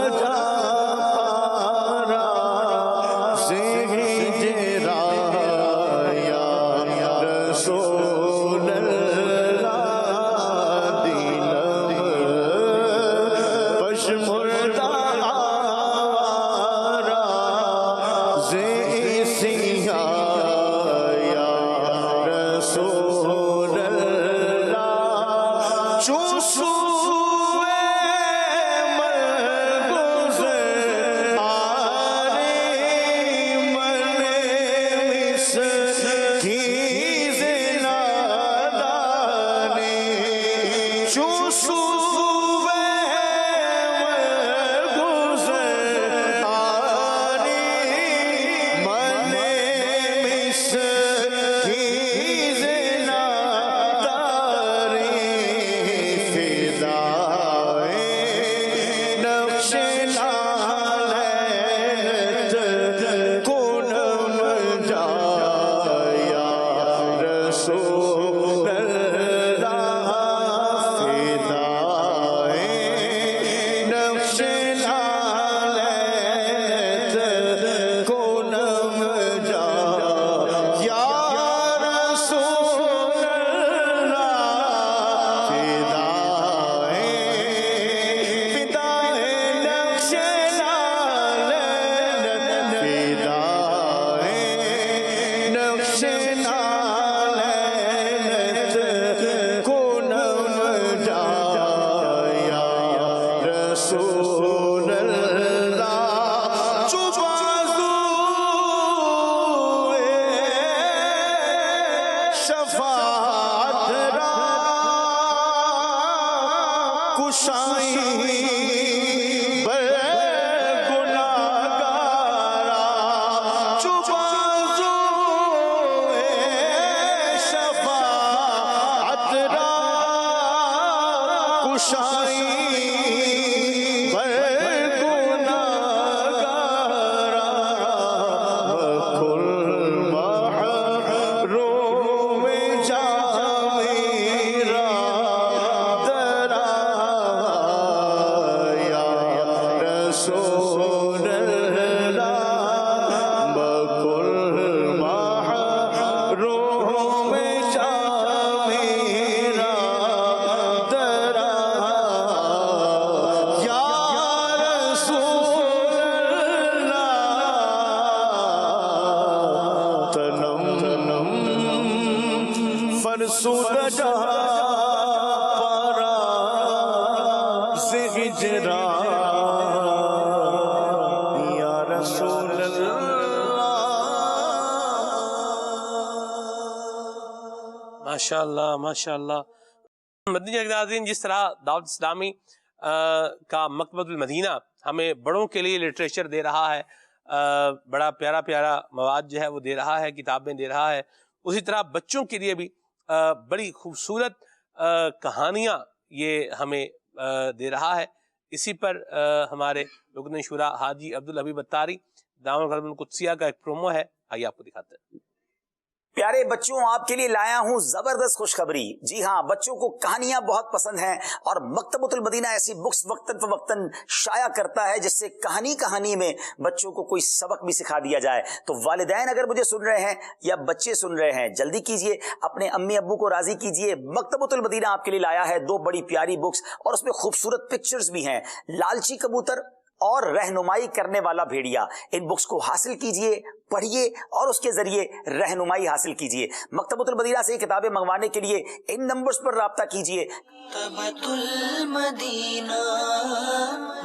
ماشاءاللہ ماشاءاللہ. مدنی ناظرین، جس طرح دعوت اسلامی کا مکتبۃ المدینہ ہمیں بڑوں کے لیے لٹریچر دے رہا ہے، بڑا پیارا پیارا مواد جو ہے وہ دے رہا ہے، کتابیں دے رہا ہے، اسی طرح بچوں کے لیے بھی بڑی خوبصورت کہانیاں یہ ہمیں دے رہا ہے. اسی پر ہمارے رکن شورا حاجی عبدالحبیب اتاری دامن الغرب القدسیہ کا ایک پرومو ہے، آئیے آپ کو دکھاتے ہیں. پیارے بچوں، آپ کے لیے لایا ہوں زبردست خوشخبری. جی ہاں، بچوں کو کہانیاں بہت پسند ہیں اور مکتبۃ المدینہ ایسی بکس وقتاً فوقتاً شائع کرتا ہے جس سے کہانی میں بچوں کو کوئی سبق بھی سکھا دیا جائے. تو والدین اگر مجھے سن رہے ہیں یا بچے سن رہے ہیں، جلدی کیجئے، اپنے امی ابو کو راضی کیجئے. مکتبۃ المدینہ آپ کے لیے لایا ہے 2 بڑی پیاری بکس اور اس میں خوبصورت پکچرز بھی ہیں. لالچی کبوتر اور رہنمائی کرنے والا بھیڑیا. ان بکس کو حاصل کیجئے، پڑھیے اور اس کے ذریعے رہنمائی حاصل کیجئے. مکتبۃ المدینہ سے کتابیں منگوانے کے لیے ان نمبرز پر رابطہ کیجئے. مکتبۃ المدینہ،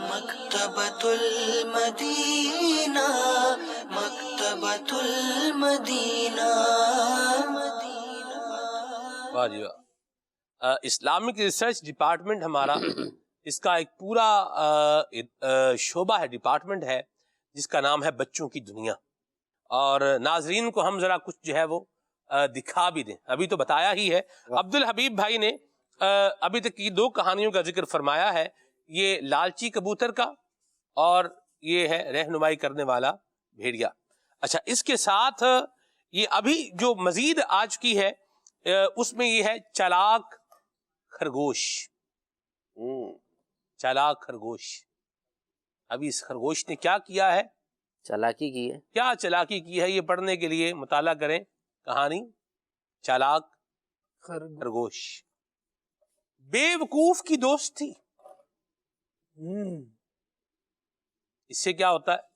مکتبۃ المدینہ، مکتبۃ المدینہ. واہ جی واہ. اسلامک ریسرچ ڈپارٹمنٹ ہمارا اس کا ایک پورا شعبہ ہے، ڈپارٹمنٹ ہے جس کا نام ہے بچوں کی دنیا. اور ناظرین کو ہم ذرا کچھ جو ہے وہ دکھا بھی دیں. ابھی تو بتایا ہی ہے، عبدالحبیب بھائی نے ابھی تک کی 2 کہانیوں کا ذکر فرمایا ہے. یہ لالچی کبوتر کا اور یہ ہے رہنمائی کرنے والا بھیڑیا. اچھا، اس کے ساتھ یہ ابھی جو مزید آج کی ہے اس میں یہ ہے چالاک خرگوش. چالاک خرگوش. ابھی اس خرگوش نے کیا کیا ہے؟ چالاکی کی ہے. کیا چالاکی کی ہے یہ پڑھنے کے لیے مطالعہ کریں کہانی چالاک خرگوش. بے وقوف کی دوست تھی. اس سے کیا ہوتا ہے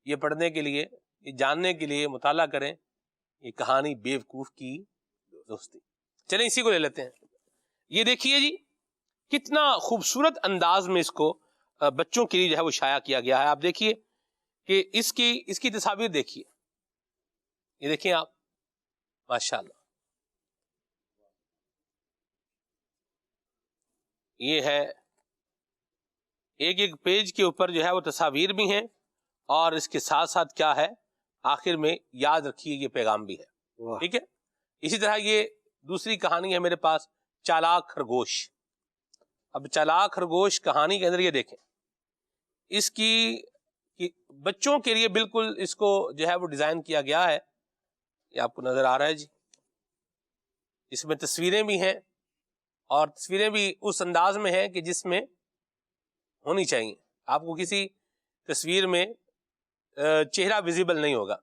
یہ پڑھنے کے لیے، یہ جاننے کے لیے مطالعہ کریں یہ کہانی بے وقوف کی دوستی. چلیں اسی کو لے لیتے ہیں. یہ دیکھیے جی کتنا خوبصورت انداز میں اس کو بچوں کے لیے جو ہے وہ شائع کیا گیا ہے. آپ دیکھیے کہ اس کی تصاویر دیکھیے. یہ دیکھیں آپ ماشاءاللہ. یہ ہے ایک ایک پیج کے اوپر جو ہے وہ تصاویر بھی ہیں اور اس کے ساتھ ساتھ کیا ہے آخر میں یاد رکھیے یہ پیغام بھی ہے. ٹھیک ہے. اسی طرح یہ دوسری کہانی ہے میرے پاس چالاک خرگوش. اب چالاک خرگوش کہانی کے اندر یہ دیکھیں اس کی بچوں کے لیے بالکل اس کو جو ہے وہ ڈیزائن کیا گیا ہے. یہ آپ کو نظر آ رہا ہے جی. اس میں تصویریں بھی ہیں اور تصویریں بھی اس انداز میں ہیں کہ جس میں ہونی چاہیے. آپ کو کسی تصویر میں چہرہ ویزیبل نہیں ہوگا.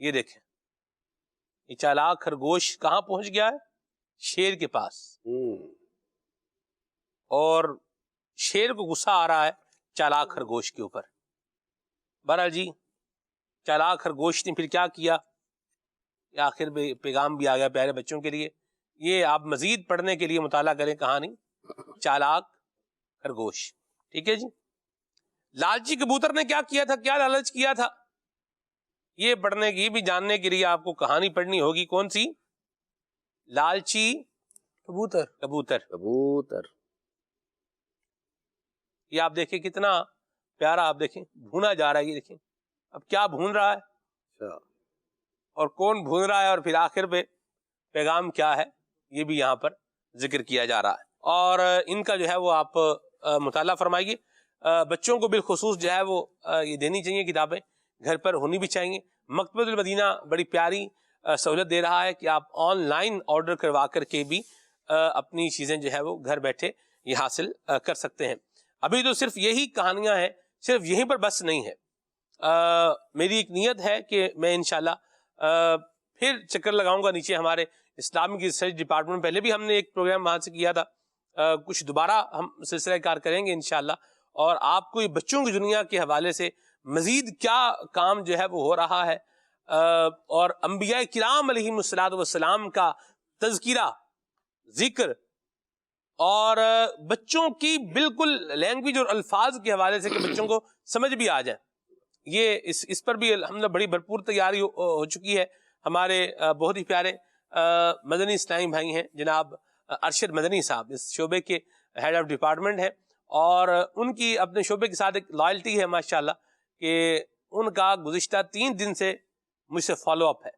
یہ دیکھیں یہ چالاک خرگوش کہاں پہنچ گیا ہے؟ شیر کے پاس. اور شیر کو غصہ آ رہا ہے چالاک خرگوش کے اوپر. بہرحال جی چالاک خرگوش نے پھر کیا کیا؟ آخر میں پیغام بھی آ گیا پیارے بچوں کے لیے. یہ آپ مزید پڑھنے کے لیے مطالعہ کریں کہانی چالاک خرگوش. ٹھیک ہے جی. لالچی کبوتر نے کیا کیا تھا؟ کیا لالچ کیا تھا؟ یہ پڑھنے کی بھی جاننے کے لیے آپ کو کہانی پڑھنی ہوگی. کون سی؟ لالچی کبوتر. کبوتر. کبوتر. یہ آپ دیکھیں کتنا پیارا. آپ دیکھیں بھونا جا رہا ہے. یہ دیکھیں اب کیا بھون رہا ہے اور کون بھون رہا ہے اور پھر آخر پہ پیغام کیا ہے یہ بھی یہاں پر ذکر کیا جا رہا ہے. اور ان کا جو ہے وہ آپ مطالعہ فرمائیے. بچوں کو بالخصوص جو ہے وہ یہ دینی چاہیے کتابیں. گھر پر ہونی بھی چاہیے. مکتبۃ المدینہ بڑی پیاری سہولت دے رہا ہے کہ آپ آن لائن آرڈر کروا کر کے بھی اپنی چیزیں جو ہے وہ گھر بیٹھے یہ حاصل کر سکتے ہیں. ابھی تو صرف یہی کہانیاں ہیں, صرف یہیں پر بس نہیں ہے. میری ایک نیت ہے کہ میں انشاءاللہ پھر چکر لگاؤں گا نیچے ہمارے اسلامک ریسرچ ڈپارٹمنٹ. پہلے بھی ہم نے ایک پروگرام وہاں سے کیا تھا, کچھ دوبارہ ہم سلسلہ کار کریں گے انشاءاللہ. اور آپ کو یہ بچوں کی دنیا کے حوالے سے مزید کیا کام جو ہے وہ ہو رہا ہے اور انبیاء کرام علیہم الصلوۃ والسلام کا تذکرہ ذکر اور بچوں کی بالکل لینگویج اور الفاظ کے حوالے سے کہ بچوں کو سمجھ بھی آ جائے, یہ اس پر بھی الحمدللہ بڑی بھرپور تیاری ہو چکی ہے. ہمارے بہت ہی پیارے مدنی اسلامی بھائی ہیں جناب ارشد مدنی صاحب, اس شعبے کے ہیڈ آف ڈپارٹمنٹ ہیں اور ان کی اپنے شعبے کے ساتھ ایک لائلٹی ہے ماشاءاللہ کہ ان کا گزشتہ 3 دن سے مجھ سے فالو اپ ہے.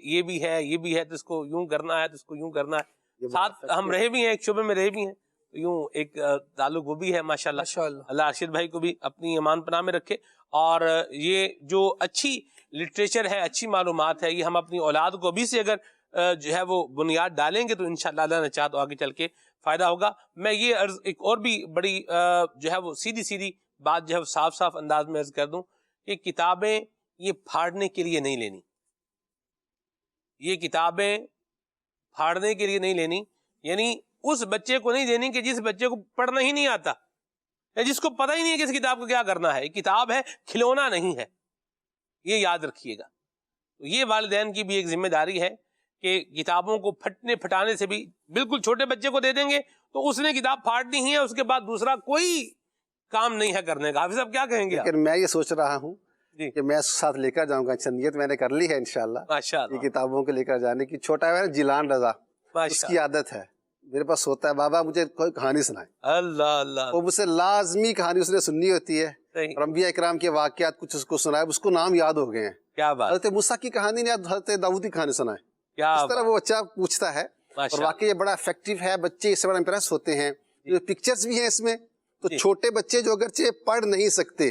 یہ بھی ہے, یہ بھی ہے, تو اس کو یوں کرنا ہے, تو اس کو یوں کرنا ہے. ساتھ ہم رہے بھی ہیں, ایک شعبے میں رہے بھی ہیں, تو یوں ایک تعلق وہ بھی ہے ماشاءاللہ. اللہ ارشد بھائی کو بھی اپنی امان پناہ میں رکھے. اور یہ جو اچھی لٹریچر ہے, اچھی معلومات ہے, یہ ہم اپنی اولاد کو ابھی سے اگر جو ہے وہ بنیاد ڈالیں گے تو انشاءاللہ اللہ نے چاہا تو آگے چل کے فائدہ ہوگا. میں یہ عرض ایک اور بھی بڑی جو ہے وہ سیدھی بات جو ہے صاف صاف انداز میں عرض کر دوں کہ کتابیں یہ پھاڑنے کے لیے نہیں لینی. یہ کتابیں پھاڑنے کے لیے نہیں لینی, یعنی اس بچے کو نہیں دینی کہ جس بچے کو پڑھنا ہی نہیں آتا یا جس کو پتہ ہی نہیں ہے کہ اس کتاب کو کیا کرنا ہے. کتاب ہے, کھلونا نہیں ہے, یہ یاد رکھیے گا. یہ والدین کی بھی ایک ذمہ داری ہے کہ کتابوں کو پھٹانے سے بھی, بالکل چھوٹے بچے کو دے دیں گے تو اس نے کتاب پھاڑنی ہی ہے, اس کے بعد دوسرا کوئی کام نہیں ہے کرنے کا. حافظ صاحب کیا کہیں گے؟ لیکن میں یہ سوچ رہا ہوں کہ میں ساتھ لے کر جاؤں گا. نیت میں نے کر لی ہے انشاءاللہ ماشاءاللہ یہ کتابوں کو لے کر جانے کی. چھوٹا ہے جیلان رضا, اس کی عادت ہے, میرے پاس ہوتا ہے بابا مجھے کوئی کہانی سنائے. اللہ اللہ, وہ مجھ سے لازمی کہانی اس نے سننی ہوتی ہے. اور انبیاء اکرام کے واقعات کچھ اس کو سنائے, اس کو نام یاد ہو گئے ہیں. کیا بات. حضرت موسیٰ کی کہانی نہیں, حضرت داؤد کی کہانی سنائے. اس طرح وہ بچہ پوچھتا ہے اور واقعی یہ بڑا افیکٹو ہے. بچے اس سے بڑا امپریس ہوتے ہیں. پکچرز بھی ہیں اس میں, تو چھوٹے بچے جو اگرچہ پڑھ نہیں سکتے